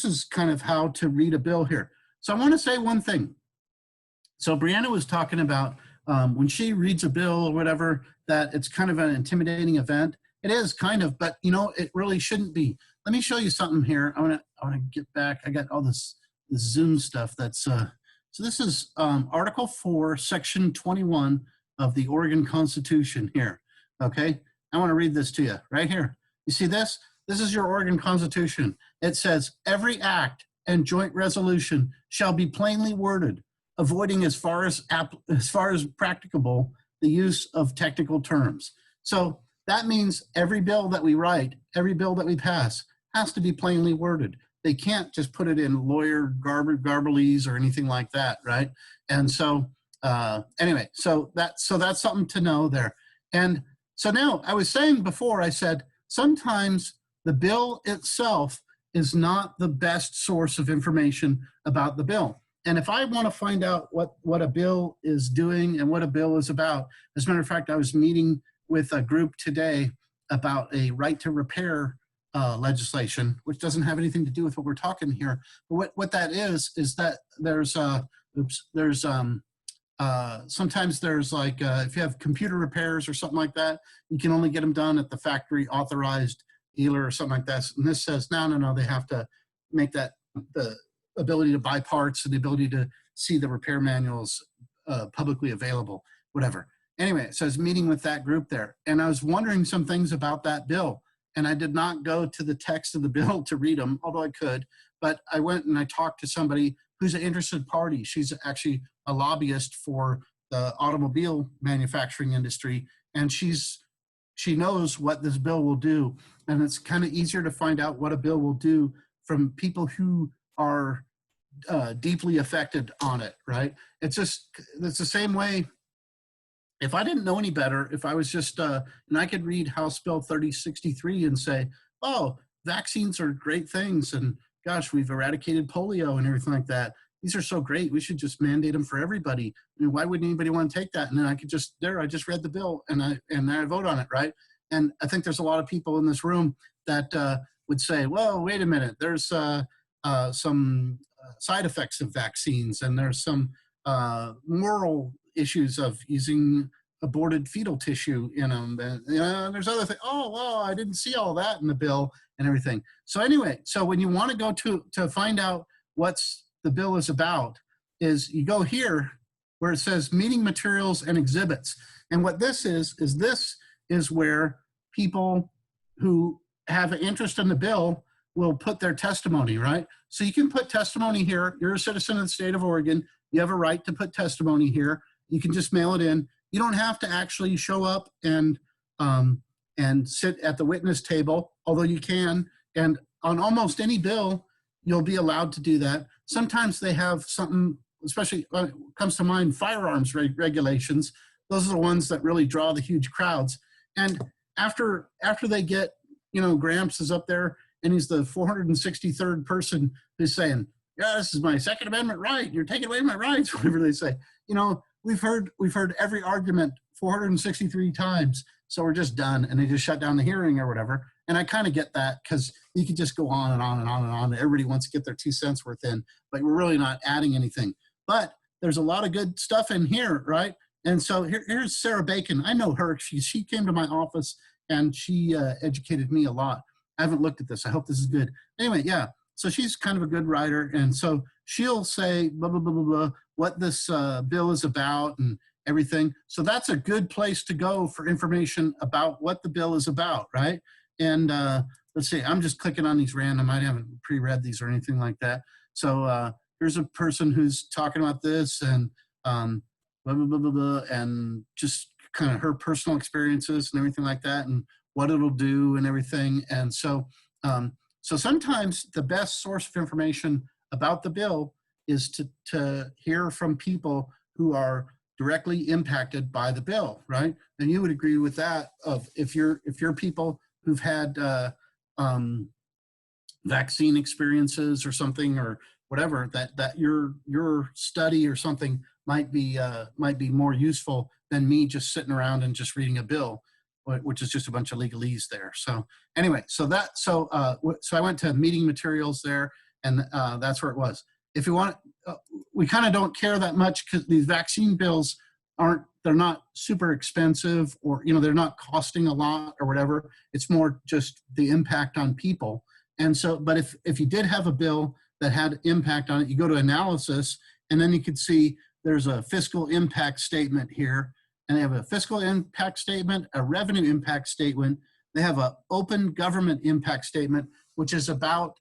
is kind of how to read a bill here. So I want to say one thing. So Brianna was talking about when she reads a bill or whatever, that it's kind of an intimidating event. It is kind of, but you know, it really shouldn't be. Let me show you something here. I want to get back. I got all this Zoom stuff. That's so this is Article 4, Section 21 of the Oregon Constitution here. Okay, I want to read this to you right here. You see this? This is your Oregon Constitution. It says every act and joint resolution shall be plainly worded, avoiding as far as practicable the use of technical terms. So that means every bill that we write, every bill that we pass has to be plainly worded. They can't just put it in lawyer garblese or anything like that, right? And so anyway, so that's something to know there. And so now I was saying before, I said sometimes the bill itself is not the best source of information about the bill. And if I want to find out what a bill is doing and what a bill is about, as a matter of fact, I was meeting with a group today about a right to repair legislation, which doesn't have anything to do with what we're talking here. But what that is that sometimes there's like, if you have computer repairs or something like that, you can only get them done at the factory authorized dealer or something like that. And this says, no, they have to make that the ability to buy parts and the ability to see the repair manuals publicly available, whatever. Anyway, so I was meeting with that group there, and I was wondering some things about that bill. And I did not go to the text of the bill to read them, although I could. But I went and I talked to somebody who's an interested party. She's actually a lobbyist for the automobile manufacturing industry, and she knows what this bill will do. And it's kind of easier to find out what a bill will do from people who are deeply affected on it, right? It's the same way. If I didn't know any better, if I was just, and I could read House Bill 3063 and say, oh, vaccines are great things, and gosh, we've eradicated polio and everything like that. These are so great. We should just mandate them for everybody. I mean, why wouldn't anybody want to take that? And then I could just, I just read the bill and I vote on it, right? And I think there's a lot of people in this room that would say, well, wait a minute, there's some side effects of vaccines, and there's some moral issues of using aborted fetal tissue in them. And there's other things. Oh, well, I didn't see all that in the bill and everything. So anyway, so when you want to go to find out what's the bill is about, is you go here where it says meeting materials and exhibits. And what this is where people who have an interest in the bill will put their testimony, right? So you can put testimony here. You're a citizen of the state of Oregon. You have a right to put testimony here. You can just mail it in. You don't have to actually show up and sit at the witness table, although you can. And on almost any bill, you'll be allowed to do that. Sometimes they have something, especially comes to mind, firearms regulations. Those are the ones that really draw the huge crowds. And after they get, Gramps is up there and he's the 463rd person who's saying, yeah, this is my Second Amendment right. You're taking away my rights, whatever they say. We've heard every argument 463 times, so we're just done, and they just shut down the hearing or whatever. And I kind of get that, because you could just go on and on and on and on. Everybody wants to get their 2 cents worth in, but we're really not adding anything. But there's a lot of good stuff in here, right? And so here's Sarah Bacon. I know her. She came to my office, and she educated me a lot. I haven't looked at this. I hope this is good. Anyway, yeah. So she's kind of a good writer, and so she'll say blah, blah, blah, blah, blah, what this bill is about and everything. So that's a good place to go for information about what the bill is about, right? And let's see, I'm just clicking on these random. I haven't pre-read these or anything like that. So here's a person who's talking about this and blah, blah, blah, blah, blah, and just kind of her personal experiences and everything like that, and what it'll do and everything. And so so sometimes the best source of information about the bill is to hear from people who are directly impacted by the bill, right? And you would agree with that of if you're people who've had vaccine experiences or something or whatever, that your study or something might be more useful than me just sitting around and just reading a bill, which is just a bunch of legalese there. So anyway, so I went to meeting materials there, and that's where it was. If you want, we kind of don't care that much because these vaccine bills they're not super expensive, or they're not costing a lot or whatever. It's more just the impact on people. And so, but if you did have a bill that had impact on it, you go to analysis, and then you could see there's a fiscal impact statement here, and they have a fiscal impact statement, a revenue impact statement. They have an open government impact statement, which is about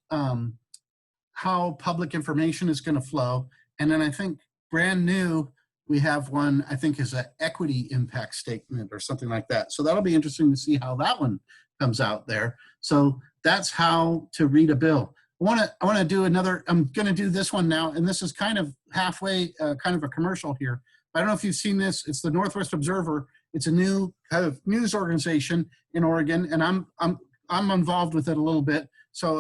how public information is going to flow. And then I think brand new, we have one, I think is an equity impact statement or something like that. So that'll be interesting to see how that one comes out there. So that's how to read a bill. I want to do another, I'm going to do this one now, and this is kind of halfway, kind of a commercial here. I don't know if you've seen this. It's the Northwest Observer. It's a new kind of news organization in Oregon, and I'm involved with it a little bit. So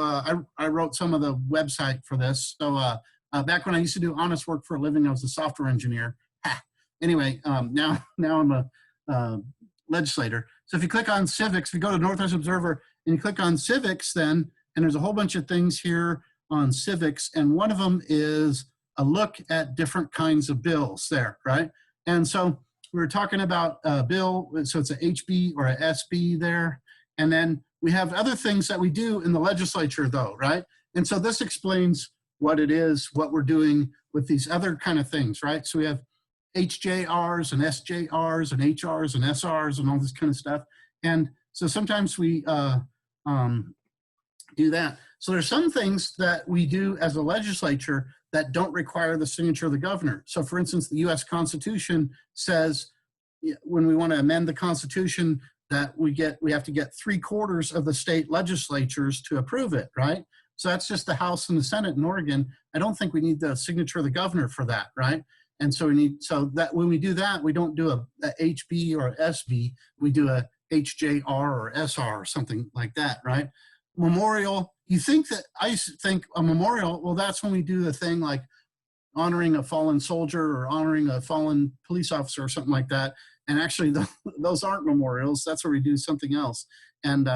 I wrote some of the website for this. So back when I used to do honest work for a living, I was a software engineer. Anyway, now I'm a legislator. So if you click on civics, if you go to Northwest Observer and you click on civics, then, and there's a whole bunch of things here on civics, and one of them is a look at different kinds of bills there, right? And so we were talking about a bill, so it's a HB or a SB there, and then we have other things that we do in the legislature though, right? And so this explains what it is, what we're doing with these other kind of things, right? So we have HJRs and SJRs and HRs and SRs and all this kind of stuff. And so sometimes we do that. So there's some things that we do as a legislature that don't require the signature of the governor. So for instance, the US Constitution says when we want to amend the Constitution that we have to get 3/4 of the state legislatures to approve it, right? So that's just the House and the Senate in Oregon. I don't think we need the signature of the governor for that, right? And so so that when we do that, we don't do a HB or a SB, we do a HJR or SR or something like that, right? Memorial, I think a memorial, well, that's when we do the thing like honoring a fallen soldier or honoring a fallen police officer or something like that. And actually those aren't memorials, that's where we do something else. And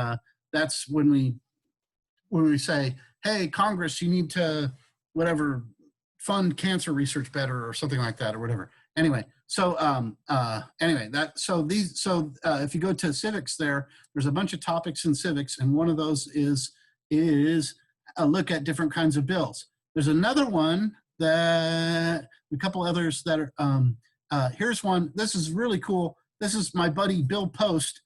that's when we say, hey, Congress, you need to, whatever, fund cancer research better or something like that or whatever. Anyway, so if you go to civics there's a bunch of topics in civics, and one of those is a look at different kinds of bills. There's another one a couple others that are, here's one, this is really cool. This is my buddy Bill Post,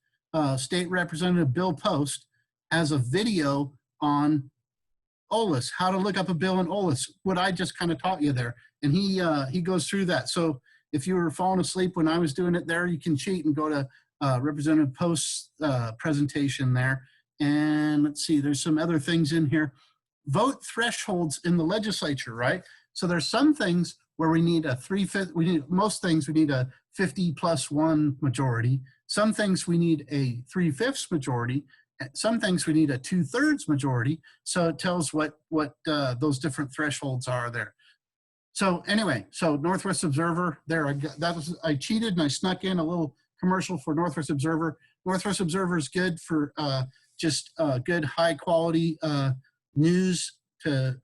State Representative Bill Post, has a video on OLS, how to look up a bill in OLS, what I just kind of taught you there. And he goes through that. So if you were falling asleep when I was doing it there, you can cheat and go to Representative Post's presentation there. And let's see, there's some other things in here. Vote thresholds in the legislature, right? So there's some things where we need a 3/5, most things we need a 50+1 majority. Some things we need a 3/5 majority. Some things we need a 2/3 majority. So it tells what those different thresholds are there. So anyway, so Northwest Observer there, I cheated and I snuck in a little commercial for Northwest Observer. Northwest Observer is good for just good high quality news to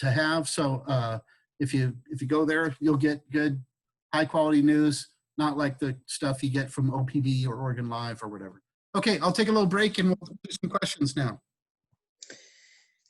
have. So if you go there, you'll get good high quality news, not like the stuff you get from OPB or Oregon Live or whatever. Okay, I'll take a little break and we'll do some questions now.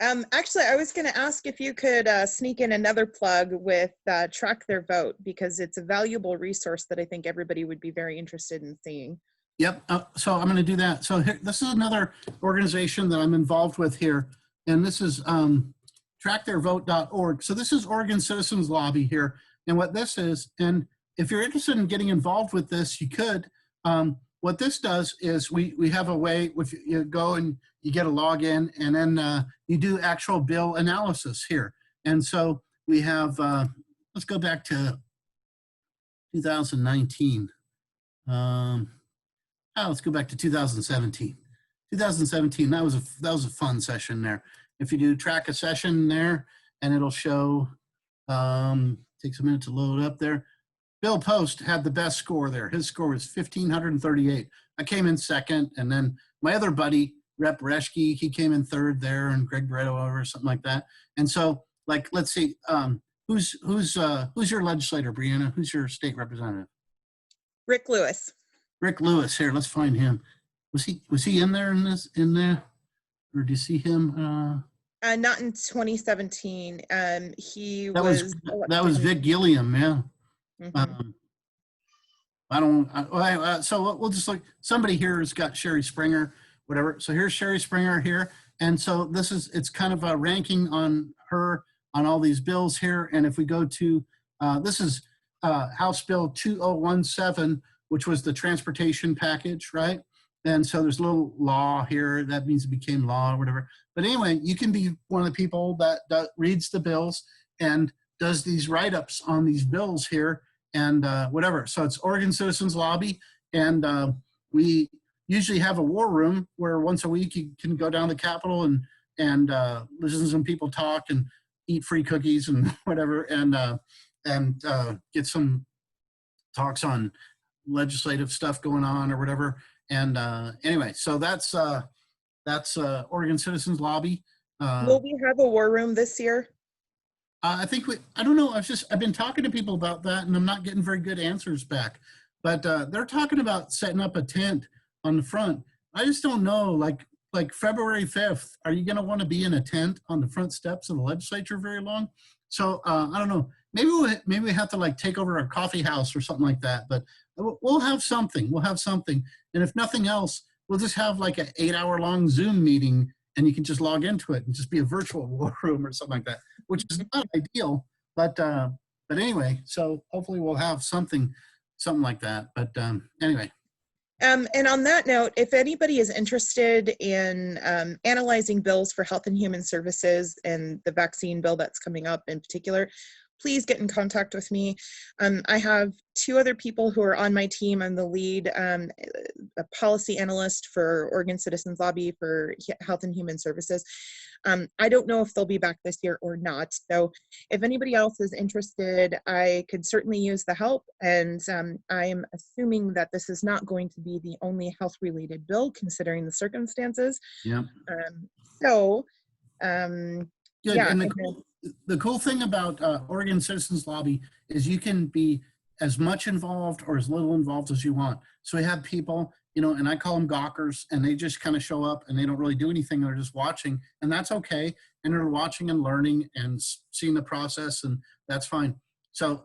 Actually, I was going to ask if you could sneak in another plug with Track Their Vote, because it's a valuable resource that I think everybody would be very interested in seeing. Yep, so I'm going to do that. So here, this is another organization that I'm involved with here, and this is tracktheirvote.org. So this is Oregon Citizens Lobby here, and what this is, and if you're interested in getting involved with this, you could. What this does is we have a way, if you go and you get a login, and then you do actual bill analysis here. And so we have, let's go back to 2019. Let's go back to 2017. 2017, that was a fun session there. If you do track a session there, and it'll show, takes a minute to load up there. Bill Post had the best score there. His score was 1,538. I came in second, and then my other buddy, Rep Reschke, he came in third there, and Greg Barreto or something like that. And so, like, let's see, who's your legislator, Brianna? Who's your state representative? Rick Lewis. Rick Lewis. Here, let's find him. Was he in there in there, or do you see him? Not in 2017. He that was Vic Gilliam. Yeah. Mm-hmm. So we'll just look. Somebody here has got Sherry Springer, whatever. So here's Sherry Springer here, and so it's kind of a ranking on her on all these bills here. And if we go to this is House Bill 2017, which was the transportation package, right? And so there's a little law here that means it became law or whatever. But anyway, you can be one of the people that reads the bills and does these write-ups on these bills here and whatever. So it's Oregon Citizens Lobby, and we usually have a war room where once a week you can go down to the Capitol and listen to some people talk and eat free cookies and whatever, and get some talks on legislative stuff going on or whatever. And anyway, so that's Oregon Citizens Lobby. Will we have a war room this year? I think I don't know. I've been talking to people about that, and I'm not getting very good answers back. But they're talking about setting up a tent on the front. I just don't know. Like February 5th, are you going to want to be in a tent on the front steps of the legislature very long? So I don't know. Maybe we have to like take over a coffee house or something like that. But we'll have something. We'll have something. And if nothing else, we'll just have like an 8-hour-long Zoom meeting, and you can just log into it and just be a virtual war room or something like that, which is not ideal. But anyway, so hopefully we'll have something like that. But anyway. And on that note, if anybody is interested in analyzing bills for Health and Human Services and the vaccine bill that's coming up in particular, please get in contact with me. I have 2 other people who are on my team. I'm the lead a policy analyst for Oregon Citizens Lobby for Health and Human Services. I don't know if they'll be back this year or not. So if anybody else is interested, I could certainly use the help. And I'm assuming that this is not going to be the only health-related bill, considering the circumstances. Yeah. Yeah. And the cool thing about Oregon Citizens Lobby is you can be as much involved or as little involved as you want. So we have people, and I call them gawkers, and they just kind of show up and they don't really do anything. They're just watching, and that's okay. And they're watching and learning and seeing the process, and that's fine. So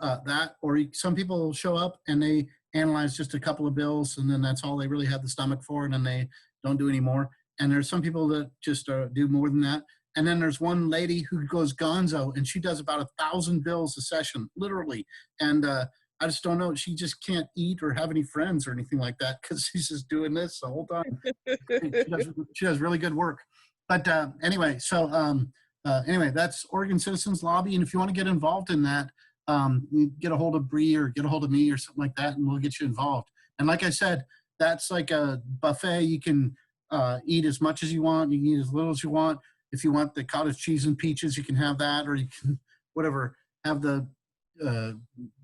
some people show up and they analyze just a couple of bills, and then that's all they really have the stomach for, and then they don't do any more. And there's some people that just do more than that. And then there's one lady who goes gonzo, and she does about 1,000 bills a session, literally. And I just don't know. She just can't eat or have any friends or anything like that because she's just doing this the whole time. She does really good work. But anyway, so anyway, that's Oregon Citizens Lobby. And if you want to get involved in that, you get a hold of Bree or get a hold of me or something like that, and we'll get you involved. And like I said, that's like a buffet. You can eat as much as you want. You can eat as little as you want. If you want the cottage cheese and peaches, you can have that, or you can, whatever, have the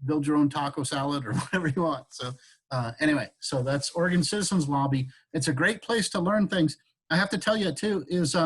build your own taco salad or whatever you want. So anyway, so that's Oregon Citizens Lobby. It's a great place to learn things. I have to tell you too, is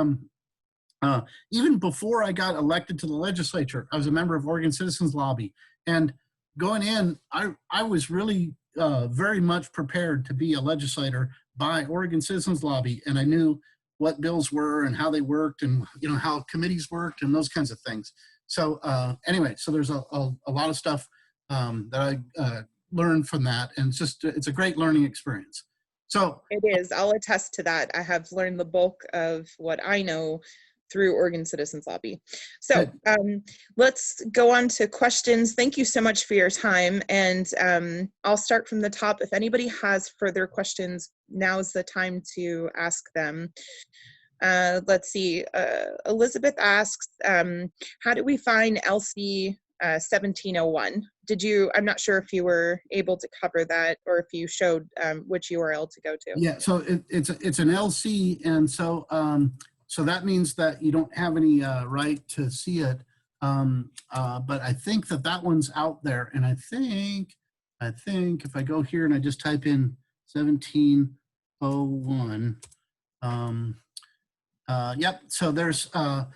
even before I got elected to the legislature, I was a member of Oregon Citizens Lobby. And going in, I was really very much prepared to be a legislator by Oregon Citizens Lobby. And I knew what bills were and how they worked and how committees worked and those kinds of things. So anyway, so there's a lot of stuff that I learned from that, and it's a great learning experience. So it is. I'll attest to that. I have learned the bulk of what I know through Oregon Citizens Lobby. So let's go on to questions. Thank you so much for your time. And I'll start from the top. If anybody has further questions, now's the time to ask them. Let's see. Elizabeth asks, how do we find LC 1701? I'm not sure if you were able to cover that or if you showed which URL to go to. Yeah, so it's an LC, and so so that means that you don't have any right to see it. But I think that one's out there, and I think if I go here and I just type in 1701, yep. So there's an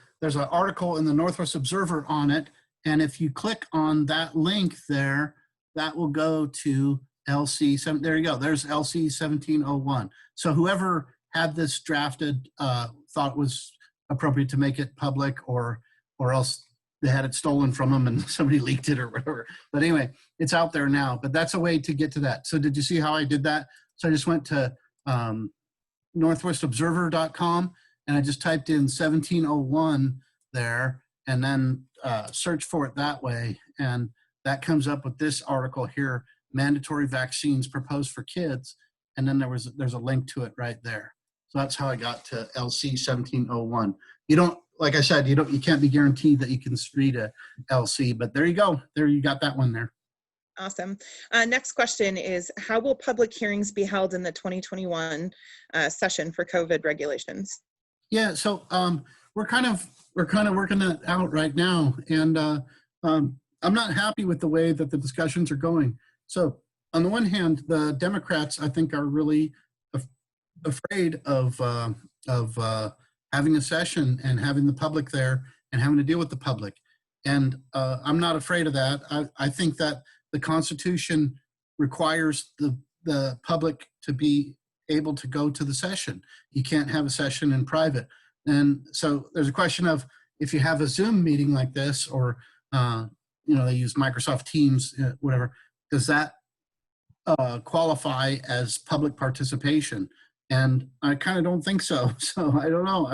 article in the Northwest Observer on it, and if you click on that link there, that will go to LC 7. There you go. There's LC 1701. So whoever had this drafted thought it was appropriate to make it public, or else they had it stolen from them and somebody leaked it or whatever. But anyway, it's out there now. But that's a way to get to that. So did you see how I did that? So I just went to northwestobserver.com and I just typed in 1701 there, and then search for it that way. And that comes up with this article here, mandatory vaccines proposed for kids. And then there's a link to it right there. So that's how I got to LC 1701. You don't, like I said, you can't be guaranteed that you can read a LC, but there you go. There, you got that one there. Awesome. Next question is, how will public hearings be held in the 2021 session for COVID regulations? Yeah, so we're kind of working that out right now, and I'm not happy with the way that the discussions are going. So on the one hand, the Democrats, I think, are really afraid of having a session and having the public there and having to deal with the public. And I'm not afraid of that. I think that the Constitution requires the public to be able to go to the session. You can't have a session in private. And so there's a question of, if you have a Zoom meeting like this, or they use Microsoft Teams, whatever, does that qualify as public participation? And I kind of don't think so. So I don't know.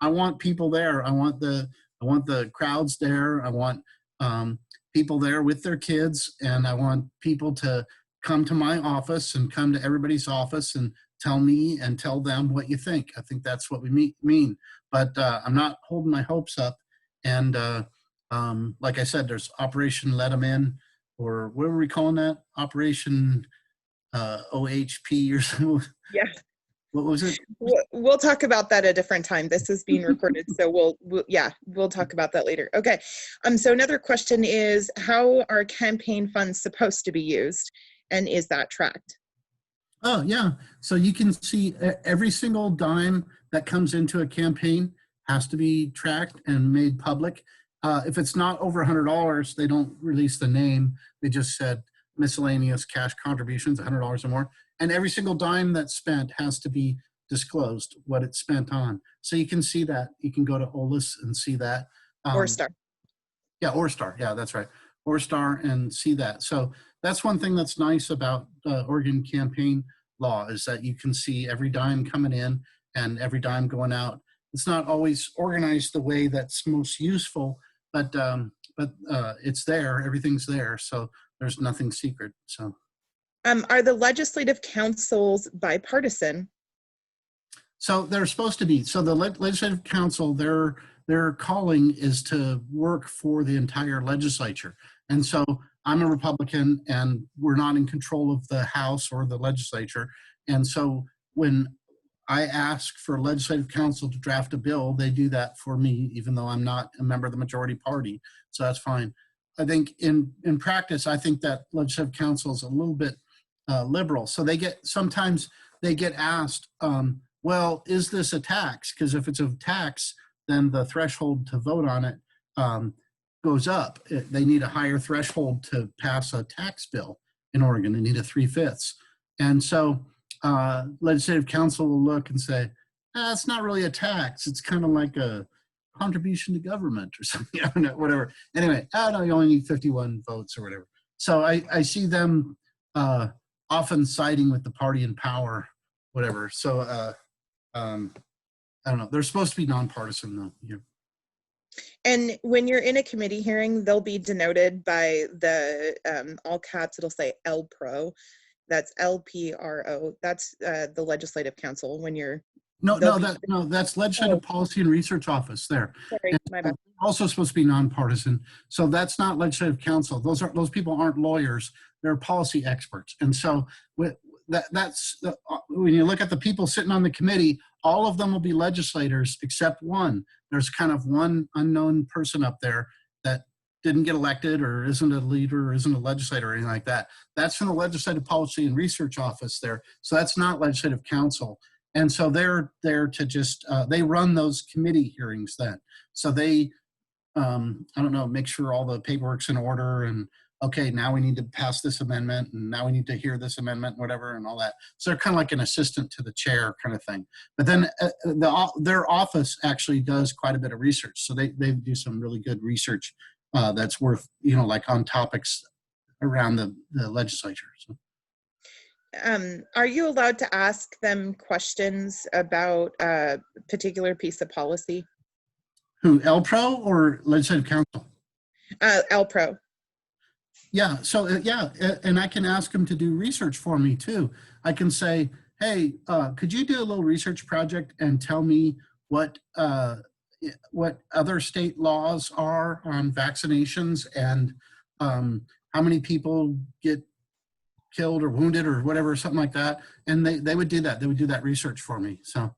I want people there. I want the crowds there. I want people there with their kids, and I want people to come to my office and come to everybody's office and tell me and tell them what you think. I think that's what we mean. But I'm not holding my hopes up. And like I said, there's Operation Let 'Em In, or what were we calling that? Operation OHP or something. Yeah. What was it? We'll talk about that a different time. This is being recorded, so we'll talk about that later. Okay. So another question is, how are campaign funds supposed to be used, and is that tracked? Oh yeah. So you can see every single dime that comes into a campaign has to be tracked and made public. If it's not over $100, they don't release the name. They just said miscellaneous cash contributions, $100 or more. And every single dime that's spent has to be disclosed, what it's spent on. So you can see that. You can go to OLS and see that. ORSTAR. Yeah, ORSTAR. Yeah, that's right. ORSTAR, and see that. So that's one thing that's nice about Oregon campaign law, is that you can see every dime coming in and every dime going out. It's not always organized the way that's most useful, but it's there. Everything's there. So there's nothing secret. So. Are the legislative councils bipartisan? So they're supposed to be. So the legislative council, their calling is to work for the entire legislature. And so I'm a Republican, and we're not in control of the House or the legislature. And so when I ask for legislative council to draft a bill, they do that for me, even though I'm not a member of the majority party. So that's fine. I think in practice, I think that legislative council is a little bit liberal. So sometimes they get asked, well, is this a tax? Because if it's a tax, then the threshold to vote on it goes up. They need a higher threshold to pass a tax bill in Oregon. They need a 3/5. And so legislative council will look and say, it's not really a tax. It's kind of like a contribution to government or something. I don't know, whatever. Anyway, no, you only need 51 votes or whatever. So I see them often siding with the party in power, whatever. So I don't know. They're supposed to be nonpartisan, though. Yeah. And when you're in a committee hearing, they'll be denoted by the all caps. It'll say LPRO. That's LPRO. That's the Legislative Council when you're No, they'll no, be, no, that's oh, Legislative Policy and Research Office there. sorry, my bad. Also supposed to be nonpartisan. So that's not Legislative Council. Those people aren't lawyers. They're policy experts. And so that's when you look at the people sitting on the committee, all of them will be legislators except one. There's kind of one unknown person up there that didn't get elected or isn't a leader or isn't a legislator or anything like that. That's from the Legislative Policy and Research Office there. So that's not Legislative Council. And so they're there to just, they run those committee hearings then. So they, I don't know, make sure all the paperwork's in order and, okay, now we need to pass this amendment and now we need to hear this amendment, whatever, and all that. So they're kind of like an assistant to the chair kind of thing. But then their office actually does quite a bit of research. So they do some really good research that's worth, like on topics around the legislature. So. Are you allowed to ask them questions about a particular piece of policy? Who, LPRO or Legislative Council? LPRO. Yeah, so yeah, and I can ask them to do research for me too. I can say, hey, could you do a little research project and tell me what other state laws are on vaccinations and how many people get killed or wounded or whatever, something like that. And they would do that. They would do that research for me. So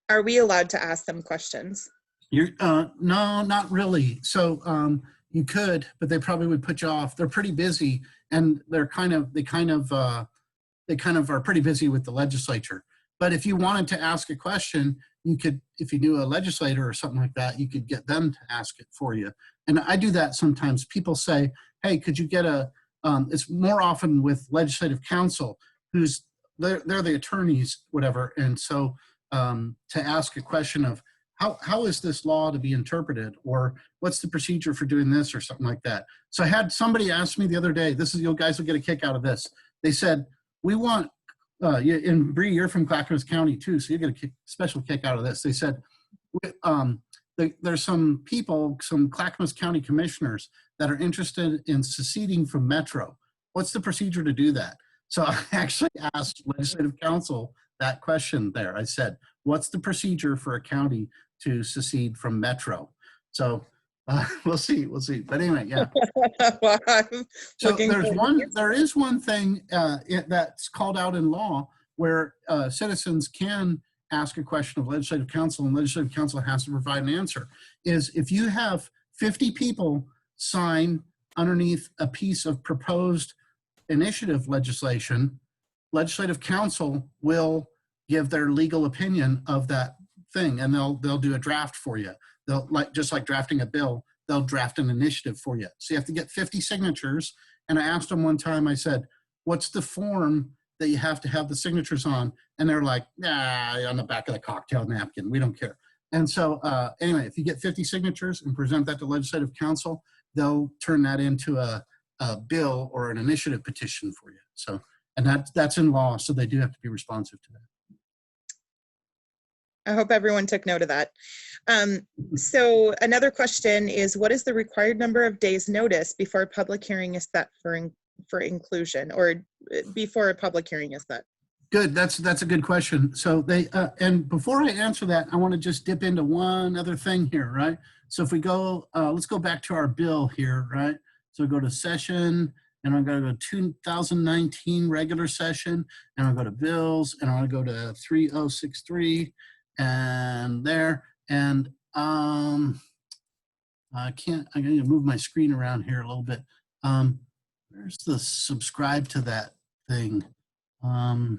are we allowed to ask them questions? You're no, not really. So you could, but they probably would put you off. They're pretty busy, and they kind of are pretty busy with the legislature. But if you wanted to ask a question, you could, if you knew a legislator or something like that, you could get them to ask it for you. And I do that sometimes. People say, hey, could you get a, it's more often with Legislative Council, who's, they're the attorneys, whatever. And so to ask a question of, how is this law to be interpreted, or what's the procedure for doing this, or something like that. So I had somebody ask me the other day, this is, you guys will get a kick out of this. They said, we want, and Bree, you're from Clackamas County too, so you get a special kick out of this. They said, there's some people, some Clackamas County commissioners that are interested in seceding from Metro. What's the procedure to do that? So I actually asked Legislative Council that question there. I said, what's the procedure for a county to secede from Metro? So we'll see. But anyway, yeah. Well, So there is one thing that's called out in law where citizens can ask a question of Legislative Council, and Legislative Council has to provide an answer, is if you have 50 people sign underneath a piece of proposed initiative legislation, Legislative Council will give their legal opinion of that thing, and they'll do a draft for you. They'll, just like drafting a bill, they'll draft an initiative for you. So you have to get 50 signatures. And I asked them one time, I said, what's the form that you have to have the signatures on? And they're like, on the back of the cocktail napkin, we don't care. And so anyway, if you get 50 signatures and present that to Legislative Council, they'll turn that into a bill or an initiative petition for you. So, and that's in law, so they do have to be responsive to that. I hope everyone took note of that. So another question is, what is the required number of days notice before a public hearing is set for inclusion, or before a public hearing is set? Good, that's a good question. So they, and before I answer that, I want to just dip into one other thing here, right? So if we go, let's go back to our bill here, right? So go to session, and I'm going to go 2019 regular session, and I'll go to bills, and I'm going to go to 3063. And there, and I'm going to move my screen around here a little bit. Where's the subscribe to that thing? Oh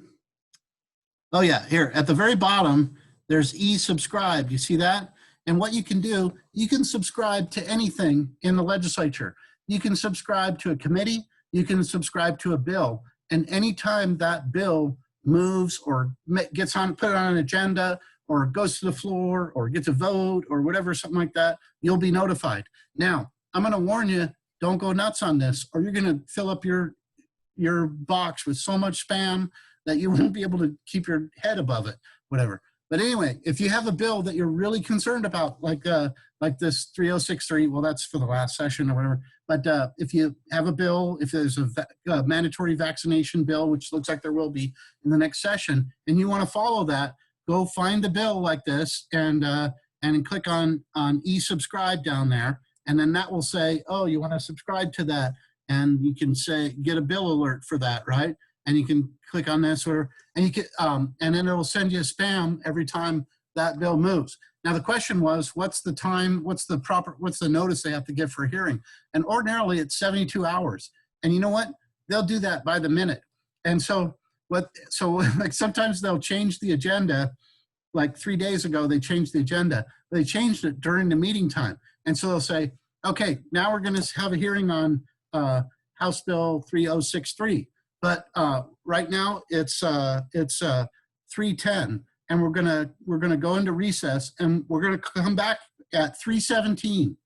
yeah, here at the very bottom, there's e-subscribe. You see that? And what you can do, you can subscribe to anything in the legislature. You can subscribe to a committee, you can subscribe to a bill, and anytime that bill moves or gets on, put on an agenda, or goes to the floor, or gets a vote, or whatever, something like that, you'll be notified. Now, I'm gonna warn you, don't go nuts on this, or you're gonna fill up your box with so much spam that you won't be able to keep your head above it, whatever. But anyway, if you have a bill that you're really concerned about, like this 3063, well, that's for the last session or whatever. But if you have a bill, if there's a mandatory vaccination bill, which looks like there will be in the next session, and you wanna follow that, go find the bill like this and click on e-subscribe down there. And then that will say, oh, you want to subscribe to that. And you can say, get a bill alert for that, right? And you can click on this and you can, and then it'll send you a spam every time that bill moves. Now the question was, what's the time, what's the notice they have to give for a hearing? And ordinarily it's 72 hours. And you know what? They'll do that by the minute. And so like sometimes they'll change the agenda. Like 3 days ago, they changed the agenda. They changed it during the meeting time. And so they'll say, okay, now we're gonna have a hearing on House Bill 3063. But right now it's 3:10, and we're gonna go into recess, and we're gonna come back at 3:17.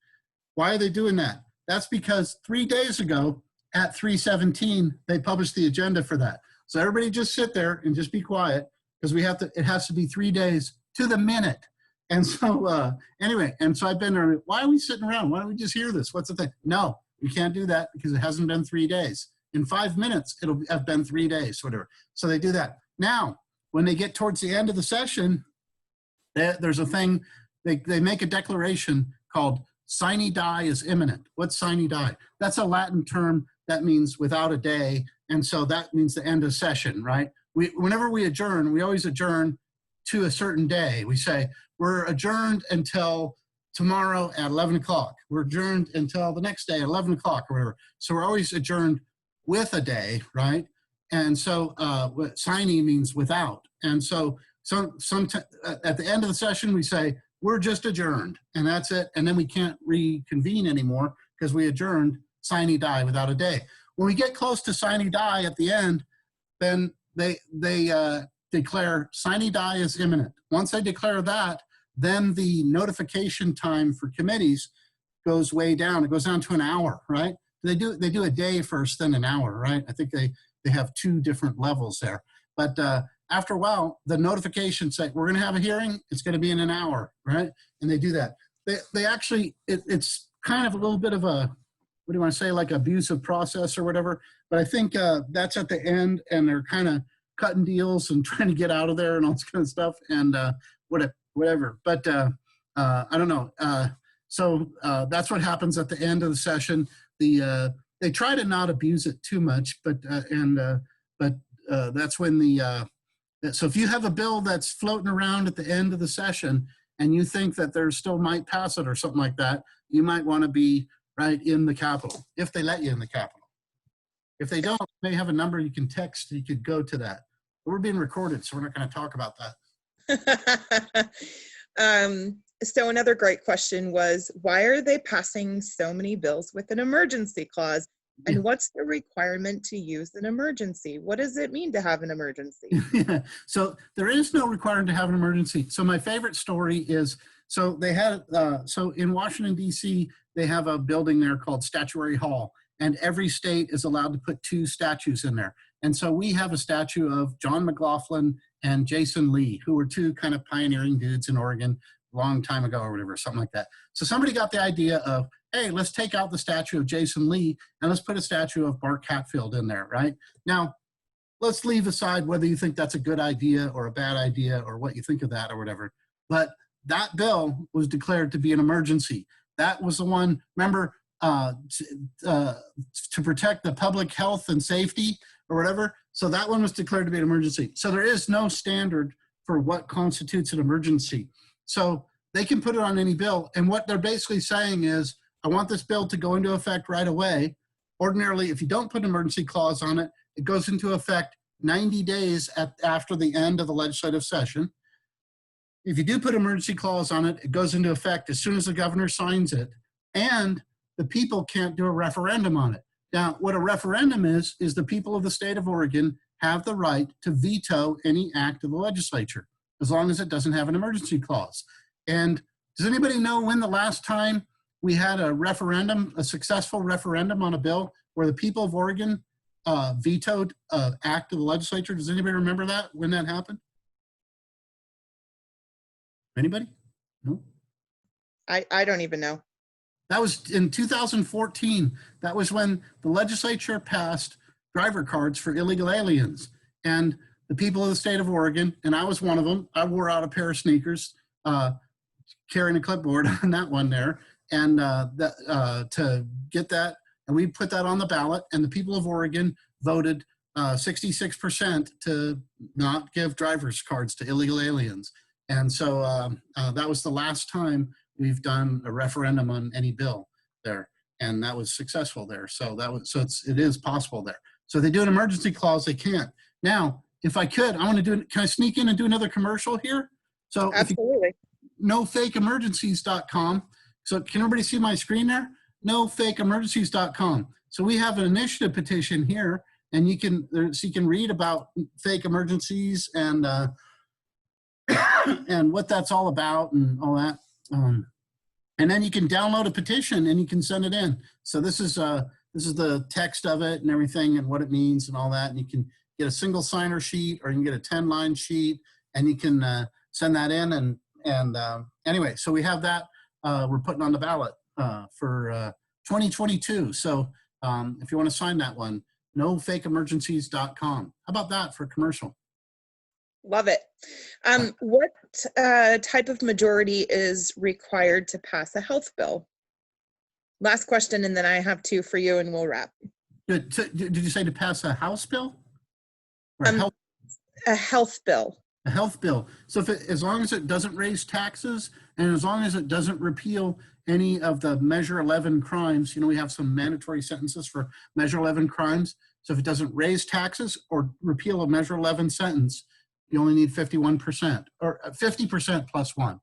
Why are they doing that? That's because 3 days ago at 3:17 they published the agenda for that. So everybody just sit there and just be quiet, because it has to be 3 days to the minute. And so anyway, and so I've been there. Why are we sitting around? Why don't we just hear this? What's the thing? No, you can't do that because it hasn't been 3 days. In 5 minutes, it'll have been 3 days, whatever. So they do that. Now, when they get towards the end of the session, there's a thing, they make a declaration called sine die is imminent. What's sine die? That's a Latin term that means without a day. And so that means the end of session, right? Whenever we adjourn, we always adjourn to a certain day. We say, we're adjourned until tomorrow at 11 o'clock. We're adjourned until the next day at 11 o'clock or whatever. So we're always adjourned with a day, right? And so sine means without. And so at the end of the session, we say, we're just adjourned, and that's it. And then we can't reconvene anymore because we adjourned sine die without a day. When we get close to sine die at the end, then they declare sine die is imminent. Once they declare that, then the notification time for committees goes way down. It goes down to an hour, right? They do a day first, then an hour, right? I think they have 2 different levels there. But after a while, the notifications say, we're gonna have a hearing, it's gonna be in an hour, right? And they do that. They actually, it's kind of a little bit of a, what do you wanna say, like abusive process or whatever. But I think that's at the end, and they're kind of cutting deals and trying to get out of there and all this kind of stuff, and whatever. But I don't know. So that's what happens at the end of the session. They try to not abuse it too much, but that's when so if you have a bill that's floating around at the end of the session and you think that there still might pass it or something like that, you might want to be right in the Capitol, if they let you in the Capitol. If they don't, they have a number you can text, you could go to that. But we're being recorded, so we're not going to talk about that. So another great question was, why are they passing so many bills with an emergency clause? And what's the requirement to use an emergency? What does it mean to have an emergency? Yeah. So there is no requirement to have an emergency. So my favorite story is, so they had, so in Washington, D.C., they have a building there called Statuary Hall, and every state is allowed to put 2 statues in there. And so we have a statue of John McLaughlin and Jason Lee, who were 2 kind of pioneering dudes in Oregon a long time ago or whatever, something like that. So somebody got the idea of, hey, let's take out the statue of Jason Lee and let's put a statue of Bart Hatfield in there, right? Now, let's leave aside whether you think that's a good idea or a bad idea or what you think of that or whatever. But that bill was declared to be an emergency. That was the one, remember, to protect the public health and safety or whatever. So that one was declared to be an emergency. So there is no standard for what constitutes an emergency. So they can put it on any bill. And what they're basically saying is, I want this bill to go into effect right away. Ordinarily, if you don't put an emergency clause on it, it goes into effect 90 days after the end of the legislative session. If you do put an emergency clause on it, it goes into effect as soon as the governor signs it. And the people can't do a referendum on it. Now, what a referendum is the people of the state of Oregon have the right to veto any act of the legislature, as long as it doesn't have an emergency clause. And does anybody know when the last time we had a referendum, a successful referendum on a bill where the people of Oregon vetoed an act of the legislature? Does anybody remember that, when that happened? Anybody? No? I don't even know. That was in 2014. That was when the legislature passed driver cards for illegal aliens. And the people of the state of Oregon, and I was one of them. I wore out a pair of sneakers, carrying a clipboard on that one there, and to get that, and we put that on the ballot, and the people of Oregon voted 66% to not give driver's cards to illegal aliens. And so that was the last time we've done a referendum on any bill there, and that was successful there. So it is possible there. So if they do an emergency clause, they can't. Now, if I could, I want to do. Can I sneak in and do another commercial here? So absolutely. NoFakeEmergencies.com. So can everybody see my screen there? NoFakeEmergencies.com. So we have an initiative petition here, and you can read about fake emergencies and and what that's all about and all that. And then you can download a petition and you can send it in. So this is the text of it and everything and what it means and all that. And you can get a single signer sheet, or you can get a 10-line sheet, and you can send that in. And anyway, so we have that we're putting on the ballot for 2022. So if you want to sign that one, NoFakeEmergencies.com. How about that for a commercial? Love it. What type of majority is required to pass a health bill? Last question, and then I have two for you, and we'll wrap. Did you say to pass a House bill? Or a health bill. A health bill. So as long as it doesn't raise taxes, and as long as it doesn't repeal any of the Measure 11 crimes, we have some mandatory sentences for Measure 11 crimes. So if it doesn't raise taxes or repeal a Measure 11 sentence, you only need 51%, or 50% plus one.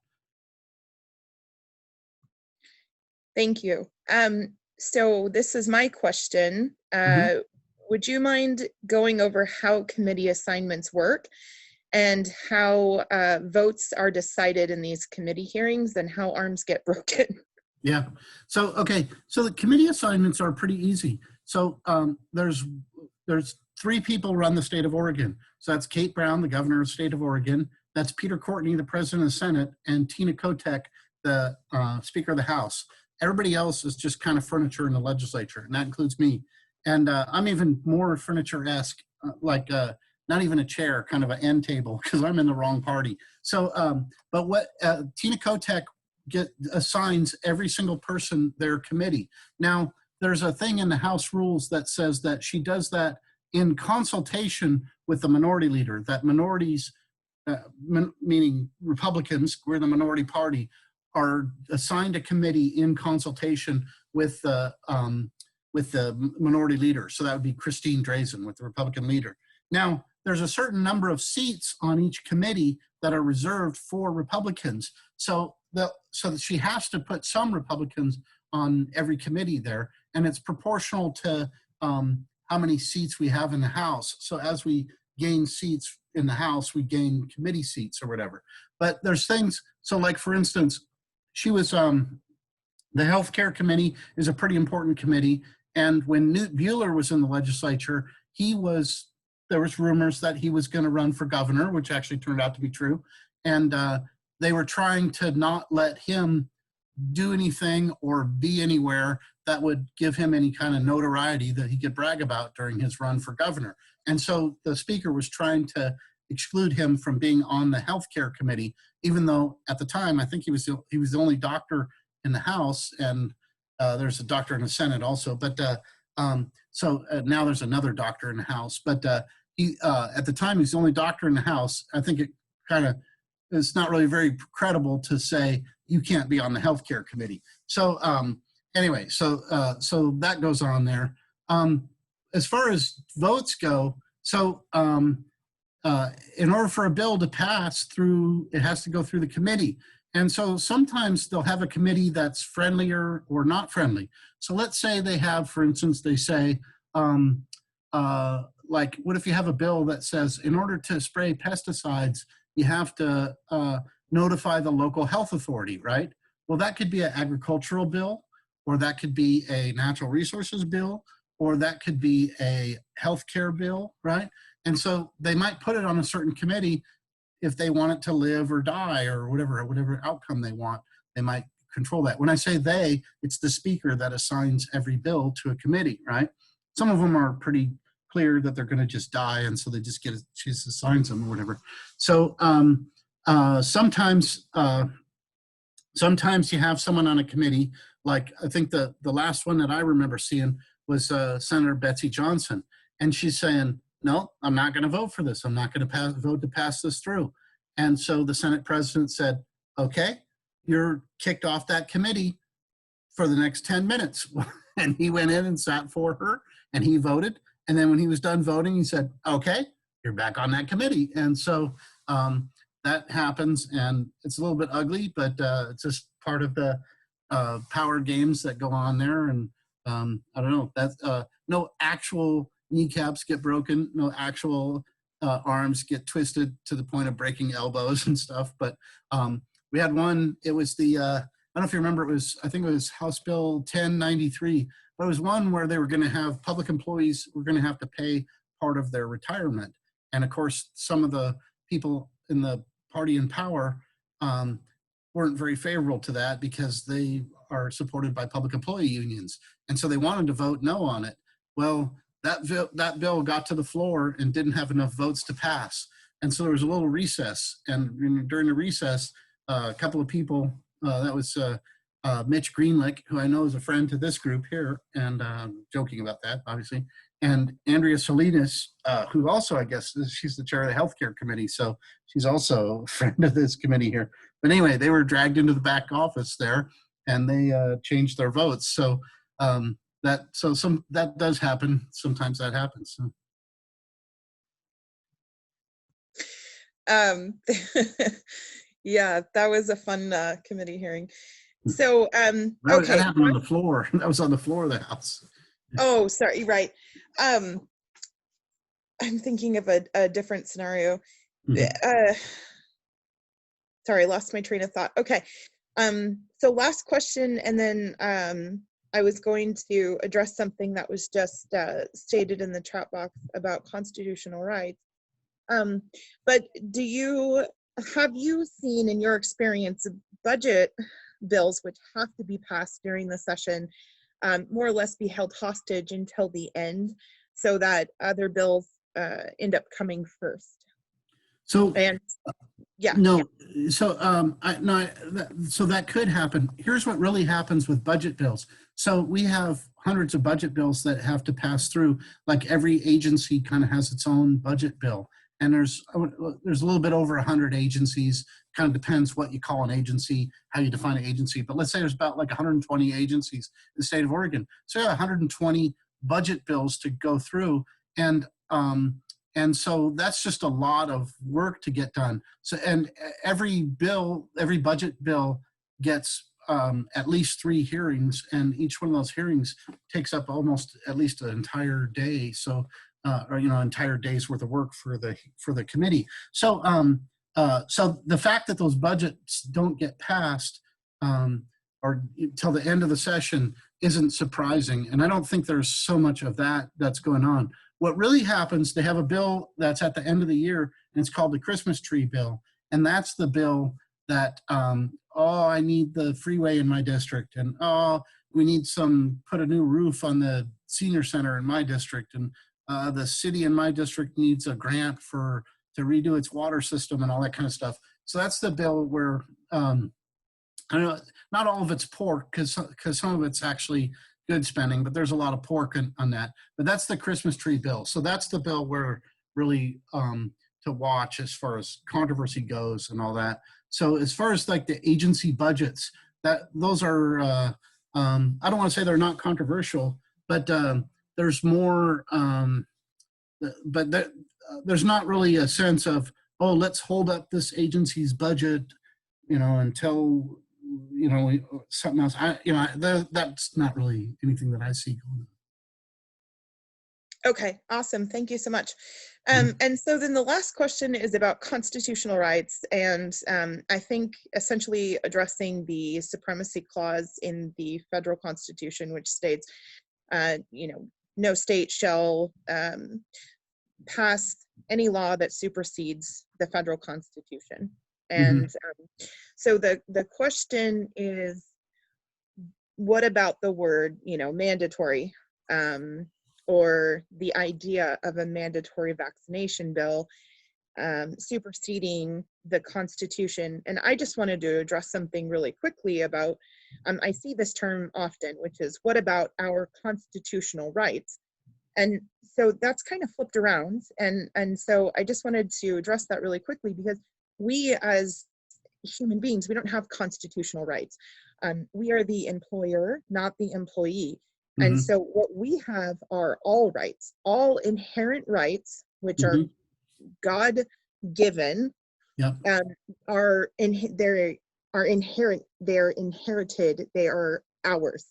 Thank you. So this is my question. Would you mind going over how committee assignments work and how votes are decided in these committee hearings and how arms get broken? Yeah. So, okay. So the committee assignments are pretty easy. So there's 3 people run the state of Oregon. So that's Kate Brown, the governor of the state of Oregon. That's Peter Courtney, the president of the Senate, and Tina Kotek, the Speaker of the House. Everybody else is just kind of furniture in the legislature, and that includes me. And I'm even more furniture-esque, like not even a chair, kind of an end table, because I'm in the wrong party. So, but what Tina Kotek assigns every single person their committee. Now, there's a thing in the House rules that says that she does that in consultation with the minority leader, that minorities, meaning Republicans, we're the minority party, are assigned a committee in consultation with the minority leader. So that would be Christine Drazan with the Republican leader. Now, there's a certain number of seats on each committee that are reserved for Republicans. So that she has to put some Republicans on every committee there, and it's proportional to how many seats we have in the House. So as we gain seats in the House, we gain committee seats or whatever. But there's things, so like for instance, she was, the Healthcare Committee is a pretty important committee. And when Newt Buehler was in the legislature, there was rumors that he was going to run for governor, which actually turned out to be true. And they were trying to not let him do anything or be anywhere that would give him any kind of notoriety that he could brag about during his run for governor. And so the speaker was trying to exclude him from being on the Healthcare Committee, even though at the time, I think he was the only doctor in the House, and there's a doctor in the Senate also. But so now there's another doctor in the House. But he at the time, he's the only doctor in the House. I think it's not really very credible to say you can't be on the Healthcare Committee. So anyway, so that goes on there. As far as votes go, so in order for a bill to pass through, it has to go through the committee. And so sometimes they'll have a committee that's friendlier or not friendly. So let's say they have, for instance, they say, like, what if you have a bill that says, in order to spray pesticides, you have to notify the local health authority, right? Well, that could be an agricultural bill, or that could be a natural resources bill, or that could be a healthcare bill, right? And so they might put it on a certain committee if they want it to live or die or whatever outcome they want. They might control that. When I say they, it's the speaker that assigns every bill to a committee, right? Some of them are pretty clear that they're going to just die, and so they just get she just assigns them or whatever. So sometimes you have someone on a committee, like I think the last one that I remember seeing was Senator Betsy Johnson, and she's saying, no, I'm not going to vote for this. I'm not going to vote to pass this through. And so the Senate president said, okay, you're kicked off that committee for the next 10 minutes. And he went in and sat for her and he voted. And then when he was done voting, he said, okay, you're back on that committee. And so that happens, and it's a little bit ugly, but it's just part of the power games that go on there. And I don't know, that's no actual kneecaps get broken, no actual arms get twisted to the point of breaking elbows and stuff. But we had one, it was the, I don't know if you remember, I think it was House Bill 1093, but it was one where they were going to have public employees were going to have to pay part of their retirement. And of course, some of the people in the party in power weren't very favorable to that because they are supported by public employee unions. And so they wanted to vote no on it. Well, that bill got to the floor and didn't have enough votes to pass. And so there was a little recess. And during the recess, a couple of people, that was Mitch Greenlick, who I know is a friend to this group here, and joking about that, obviously, and Andrea Salinas, who also, I guess, she's the chair of the healthcare committee, so she's also a friend of this committee here. But anyway, they were dragged into the back office there, and they changed their votes. So that does happen. Sometimes that happens. So. Yeah, that was a fun committee hearing. So, okay. That happened on the floor. That was on the floor of the House. Oh, sorry, right. I'm thinking of a different scenario. Mm-hmm. Sorry, I lost my train of thought. Okay. So last question, and then I was going to address something that was just stated in the chat box about constitutional rights. But have you seen in your experience budget bills which have to be passed during the session more or less be held hostage until the end so that other bills end up coming first? So, and yeah. No, so so that could happen. Here's what really happens with budget bills. So we have hundreds of budget bills that have to pass through. Like every agency kind of has its own budget bill. And there's a little bit over 100 agencies. Kind of depends what you call an agency, how you define an agency. But let's say there's about like 120 agencies in the state of Oregon. So you have 120 budget bills to go through. And so that's just a lot of work to get done. So, and every budget bill gets at least 3 hearings, and each one of those hearings takes up almost at least an entire day. So, or entire day's worth of work for the committee. So, so the fact that those budgets don't get passed or till the end of the session isn't surprising, and I don't think there's so much of that's going on. What really happens, they have a bill that's at the end of the year, and it's called the Christmas tree bill. And that's the bill that, I need the freeway in my district. And, we need put a new roof on the senior center in my district. And the city in my district needs a grant to redo its water system and all that kind of stuff. So that's the bill where, I don't know, not all of it's pork, because some of it's actually good spending, but there's a lot of pork on that. But that's the Christmas tree bill. So that's the bill where really to watch as far as controversy goes and all that. So as far as like the agency budgets, those are, I don't want to say they're not controversial, but there's more, but there's not really a sense of, let's hold up this agency's budget, until something else. That's not really anything that I see going on. Okay, awesome. Thank you so much. And so then the last question is about constitutional rights, and I think essentially addressing the supremacy clause in the federal constitution, which states, no state shall pass any law that supersedes the federal constitution. And so the question is, what about the word, mandatory, or the idea of a mandatory vaccination bill superseding the Constitution. And I just wanted to address something really quickly about, I see this term often, which is, what about our constitutional rights? And so that's kind of flipped around. And so I just wanted to address that really quickly, because we as human beings, we don't have constitutional rights. We are the employer, not the employee. And so what we have are all rights, all inherent rights, which are God given, Yep. are inherent, they're inherited, they are ours,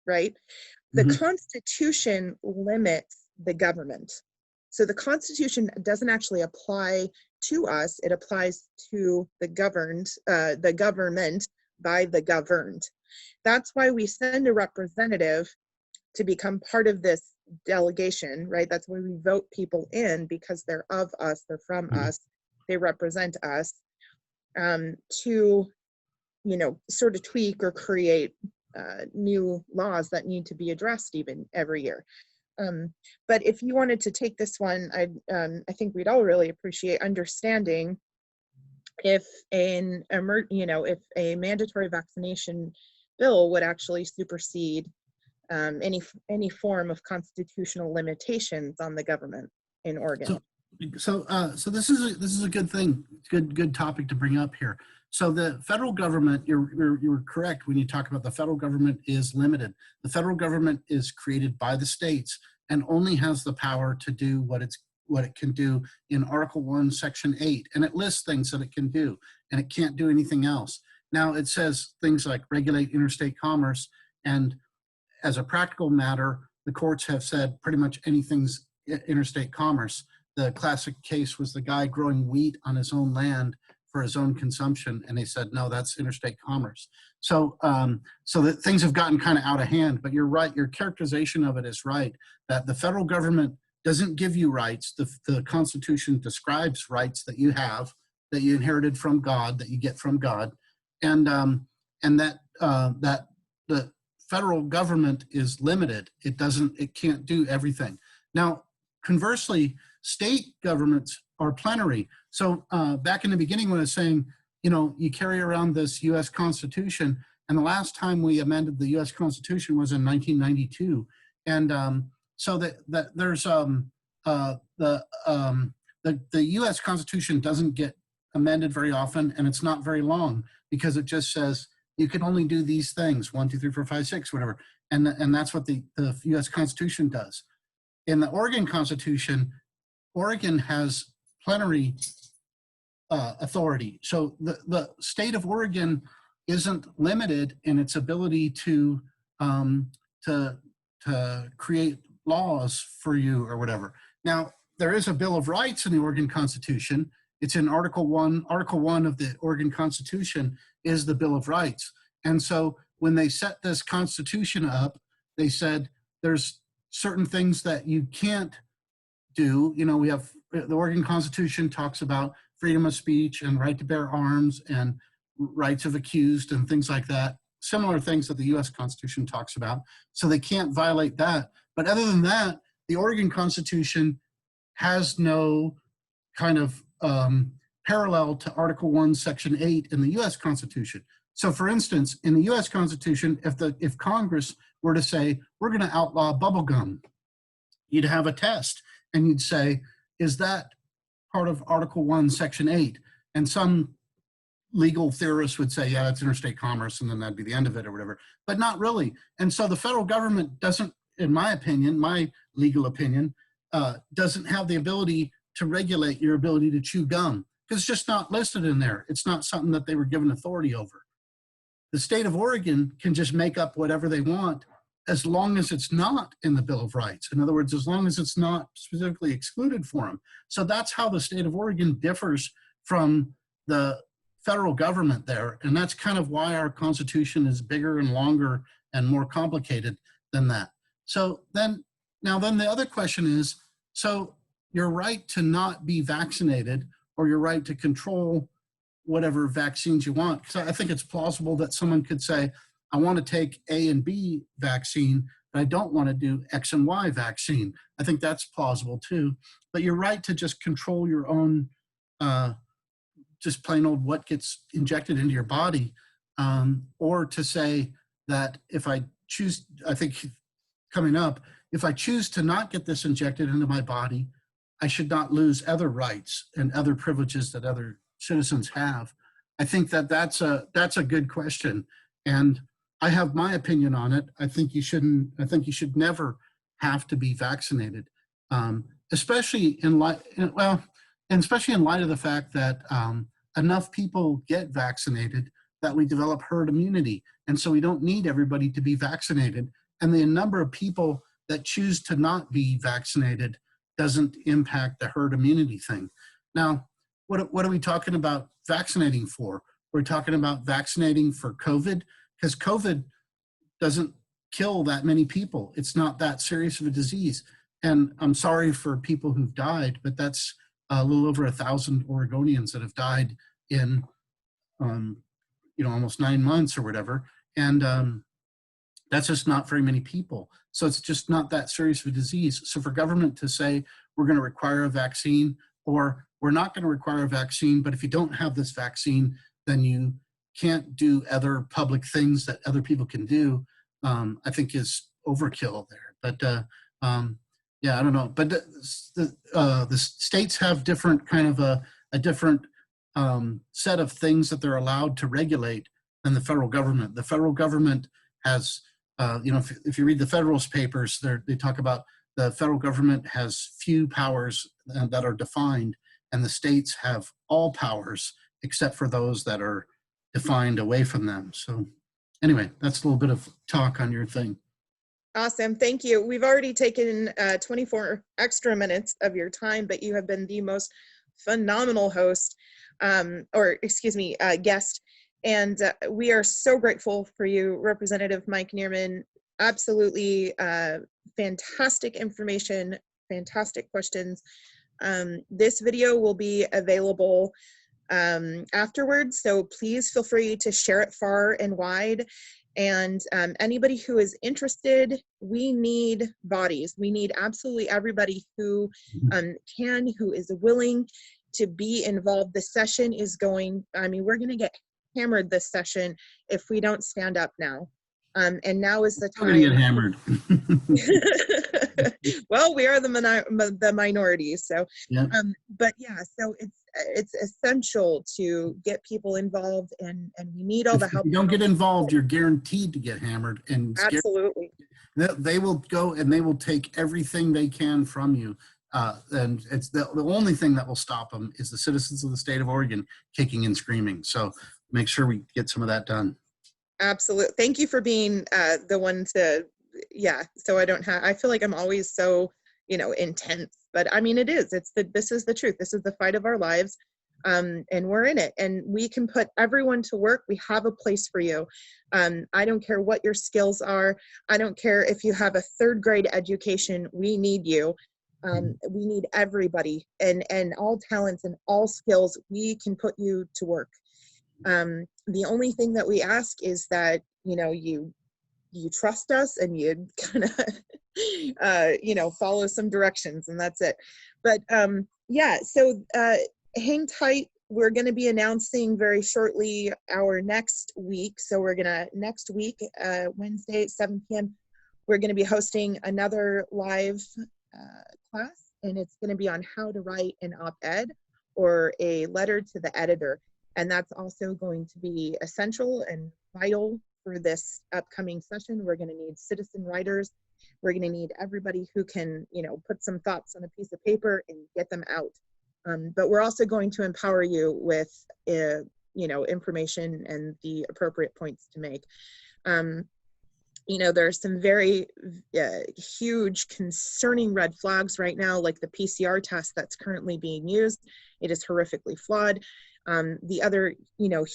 right? The Constitution limits the government. So the Constitution doesn't actually apply to us, it applies to the governed, the government by the governed. That's why we send a representative to become part of this delegation, right? That's why we vote people in, because they're of us, they're from us, they represent us, to, you know, sort of tweak or create new laws that need to be addressed even every year. But if you wanted to take this one, I think we'd all really appreciate understanding if if a mandatory vaccination bill would actually supersede any form of constitutional limitations on the government in Oregon. So this is a good thing, good topic to bring up here. So the federal government, you're correct when you talk about the federal government is limited. The federal government is created by the states and only has the power to do what it can do in Article 1, Section 8, and it lists things that it can do, and it can't do anything else. Now it says things like regulate interstate commerce, and as a practical matter, the courts have said pretty much anything's interstate commerce. The classic case was the guy growing wheat on his own land for his own consumption, and they said, no, that's interstate commerce. So, so that things have gotten kind of out of hand, but you're right, your characterization of it is right, that the federal government doesn't give you rights. The Constitution describes rights that you have, that you inherited from God, that you get from God, and that the federal government is limited. It can't do everything. Now, conversely, state governments are plenary. So back in the beginning when I was saying, you know, you carry around this US Constitution, and the last time we amended the US Constitution was in 1992. And so that there's the US Constitution doesn't get amended very often, and it's not very long, because it just says you can only do these things, 1, 2, 3, 4, 5, 6, whatever. And that's what the US Constitution does. In the Oregon Constitution, Oregon has plenary authority. So the state of Oregon isn't limited in its ability to create laws for you or whatever. Now, there is a Bill of Rights in the Oregon Constitution. It's in Article 1. Article 1 of the Oregon Constitution is the Bill of Rights. And so when they set this Constitution up, they said there's certain things that you can't do. You know, we have the Oregon Constitution talks about freedom of speech and right to bear arms and rights of accused and things like that. Similar things that the US Constitution talks about. So they can't violate that. But other than that, the Oregon Constitution has no kind of parallel to Article 1, Section 8 in the US Constitution. So for instance, in the US Constitution, if Congress were to say, we're going to outlaw bubble gum, you'd have a test and you'd say, is that part of Article 1, Section 8? And some legal theorists would say, yeah, that's interstate commerce, and then that'd be the end of it or whatever, but not really. And so the federal government doesn't, in my opinion, my legal opinion, doesn't have the ability to regulate your ability to chew gum, because it's just not listed in there. It's not something that they were given authority over. The state of Oregon can just make up whatever they want as long as it's not in the Bill of Rights. In other words, as long as it's not specifically excluded for them. So that's how the state of Oregon differs from the federal government there. And that's kind of why our Constitution is bigger and longer and more complicated than that. So then the other question is, so your right to not be vaccinated, or your right to control whatever vaccines you want. So I think it's plausible that someone could say, I want to take A and B vaccine, but I don't want to do X and Y vaccine. I think that's plausible too. But you're right to just control your own, just plain old what gets injected into your body, or to say that if I choose, I think coming up, if I choose to not get this injected into my body, I should not lose other rights and other privileges that other citizens have. I think that that's a good question, and I have my opinion on it. I think you shouldn't. I think you should never have to be vaccinated, especially in light. Well, and especially in light of the fact that enough people get vaccinated that we develop herd immunity, and so we don't need everybody to be vaccinated. And the number of people that choose to not be vaccinated doesn't impact the herd immunity thing. Now, what are we talking about vaccinating for? We're talking about vaccinating for COVID, because COVID doesn't kill that many people. It's not that serious of a disease. And I'm sorry for people who've died, but that's a little over 1,000 Oregonians that have died in, almost 9 months or whatever. And that's just not very many people. So it's just not that serious of a disease. So for government to say, we're going to require a vaccine, or we're not going to require a vaccine, but if you don't have this vaccine, then you can't do other public things that other people can do, I think is overkill there. But yeah, I don't know. But the states have different kind of a different set of things that they're allowed to regulate than the federal government. The federal government has, if you read the Federalist Papers, they talk about the federal government has few powers that are defined, and the states have all powers except for those that are defined away from them. So anyway, that's a little bit of talk on your thing. Awesome. Thank you. We've already taken 24 extra minutes of your time, but you have been the most phenomenal host, guest. And we are so grateful for you, Representative Mike Neerman. Absolutely fantastic information, fantastic questions. This video will be available afterwards, so please feel free to share it far and wide. And anybody who is interested, we need bodies. We need absolutely everybody who who is willing to be involved. The session is going, we're going to get hammered this session if we don't stand up now. And now is the time. We're going to get hammered. Well, we are the minority, so. Yeah. But yeah, so it's essential to get people involved, and we need all the help. If you don't get involved, you're guaranteed to get hammered. And absolutely, they will go and they will take everything they can from you. And it's the only thing that will stop them is the citizens of the state of Oregon kicking and screaming. So make sure we get some of that done. Absolutely. Thank you for being the one to, so I feel like I'm always so, intense, but it is, this is the truth. This is the fight of our lives. And we're in it, and we can put everyone to work. We have a place for you. I don't care what your skills are. I don't care if you have a 3rd grade education. We need you. We need everybody, and all talents and all skills. We can put you to work. The only thing that we ask is that, you trust us and you kind of, follow some directions, and that's it. But so hang tight. We're going to be announcing very shortly our next week. So next week, Wednesday at 7 p.m., we're going to be hosting another live class, and it's going to be on how to write an op-ed or a letter to the editor. And that's also going to be essential and vital for this upcoming session. We're going to need citizen writers. We're going to need everybody who can, put some thoughts on a piece of paper and get them out. But we're also going to empower you with, information and the appropriate points to make. There are some very huge concerning red flags right now, like the PCR test that's currently being used. It is horrifically flawed. The other,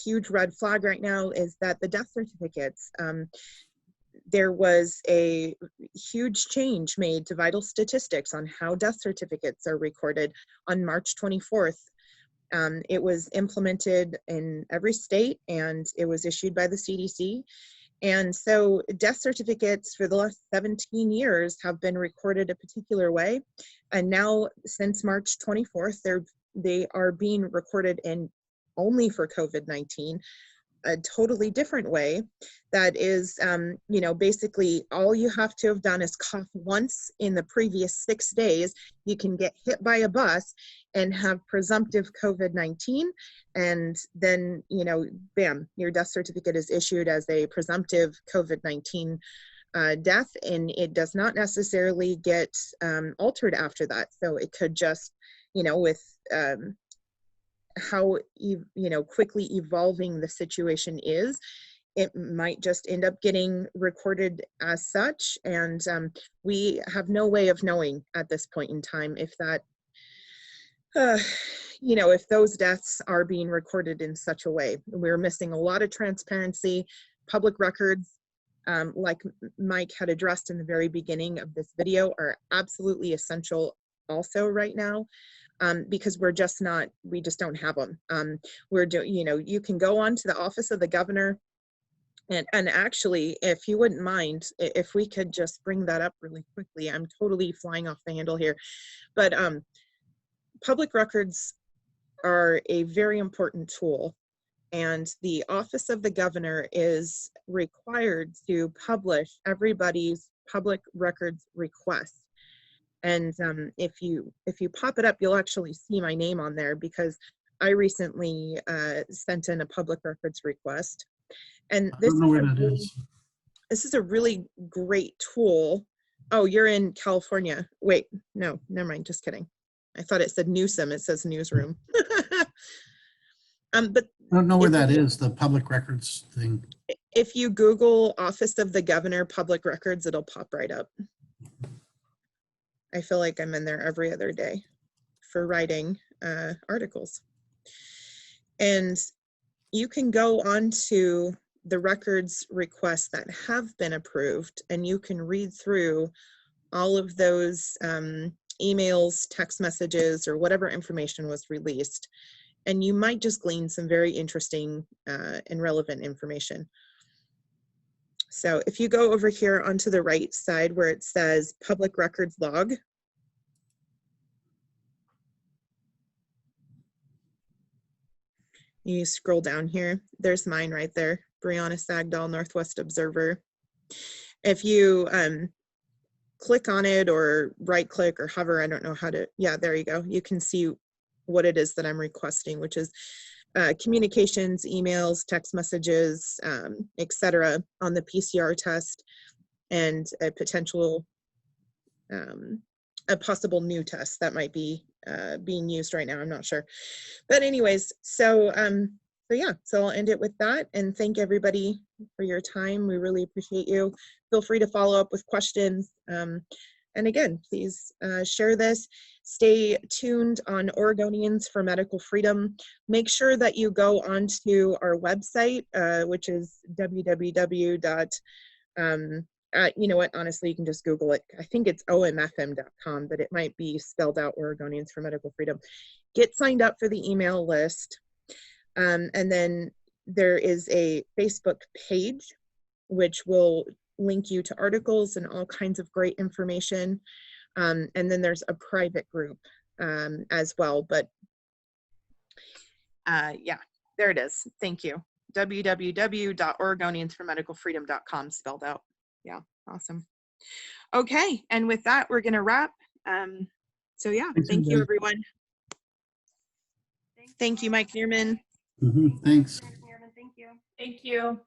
huge red flag right now is that the death certificates, there was a huge change made to vital statistics on how death certificates are recorded on March 24th. It was implemented in every state, and it was issued by the CDC. And so death certificates for the last 17 years have been recorded a particular way. And now since March 24th, they are being recorded in only for COVID-19, a totally different way. That is, you know, basically all you have to have done is cough once in the previous 6 days. You can get hit by a bus and have presumptive COVID-19, and then, you know, bam, your death certificate is issued as a presumptive COVID-19 death, and it does not necessarily get altered after that. So it could just, you know, with how you know quickly evolving the situation is, it might just end up getting recorded as such, and we have no way of knowing at this point in time if that you know, if those deaths are being recorded in such a way. We're missing a lot of transparency. Public records, like Mike had addressed in the very beginning of this video, are absolutely essential also right now. Because we just don't have them. You know, you can go on to the office of the governor, and actually, if you wouldn't mind, if we could just bring that up really quickly. I'm totally flying off the handle here, but public records are a very important tool, and the office of the governor is required to publish everybody's public records request. And if you pop it up, you'll actually see my name on there, because I recently sent in a public records request. And I don't know where that is. This is a really great tool. Oh, you're in California. Wait, no, never mind, just kidding. I thought it said Newsom, it says newsroom. But I don't know where that is, the public records thing. If you Google Office of the Governor Public Records, it'll pop right up. I feel like I'm in there every other day for writing articles. And you can go on to the records requests that have been approved, and you can read through all of those emails, text messages, or whatever information was released. And you might just glean some very interesting and relevant information. So if you go over here onto the right side where it says public records log, you scroll down here, there's mine right there, Brianna Sagdahl, Northwest Observer. If you click on it or right click or hover, I don't know how to, yeah, there you go. You can see what it is that I'm requesting, which is communications, emails, text messages, etc. on the PCR test, and a potential, a possible new test that might be being used right now. I'm not sure. But anyways, so yeah, so I'll end it with that, and thank everybody for your time. We really appreciate you. Feel free to follow up with questions. And again, please share this. Stay tuned on Oregonians for Medical Freedom. Make sure that you go onto our website, which is www. You know what, honestly, you can just Google it. I think it's omfm.com, but it might be spelled out Oregonians for Medical Freedom. Get signed up for the email list. And then there is a Facebook page, which will link you to articles and all kinds of great information. And then there's a private group as well. But yeah, there it is. Thank you. www.oregoniansformedicalfreedom.com spelled out. Yeah, awesome. Okay, and with that, we're gonna wrap. So yeah, thank you, everyone. Thank you, Mike Neerman. Thanks. Thank you.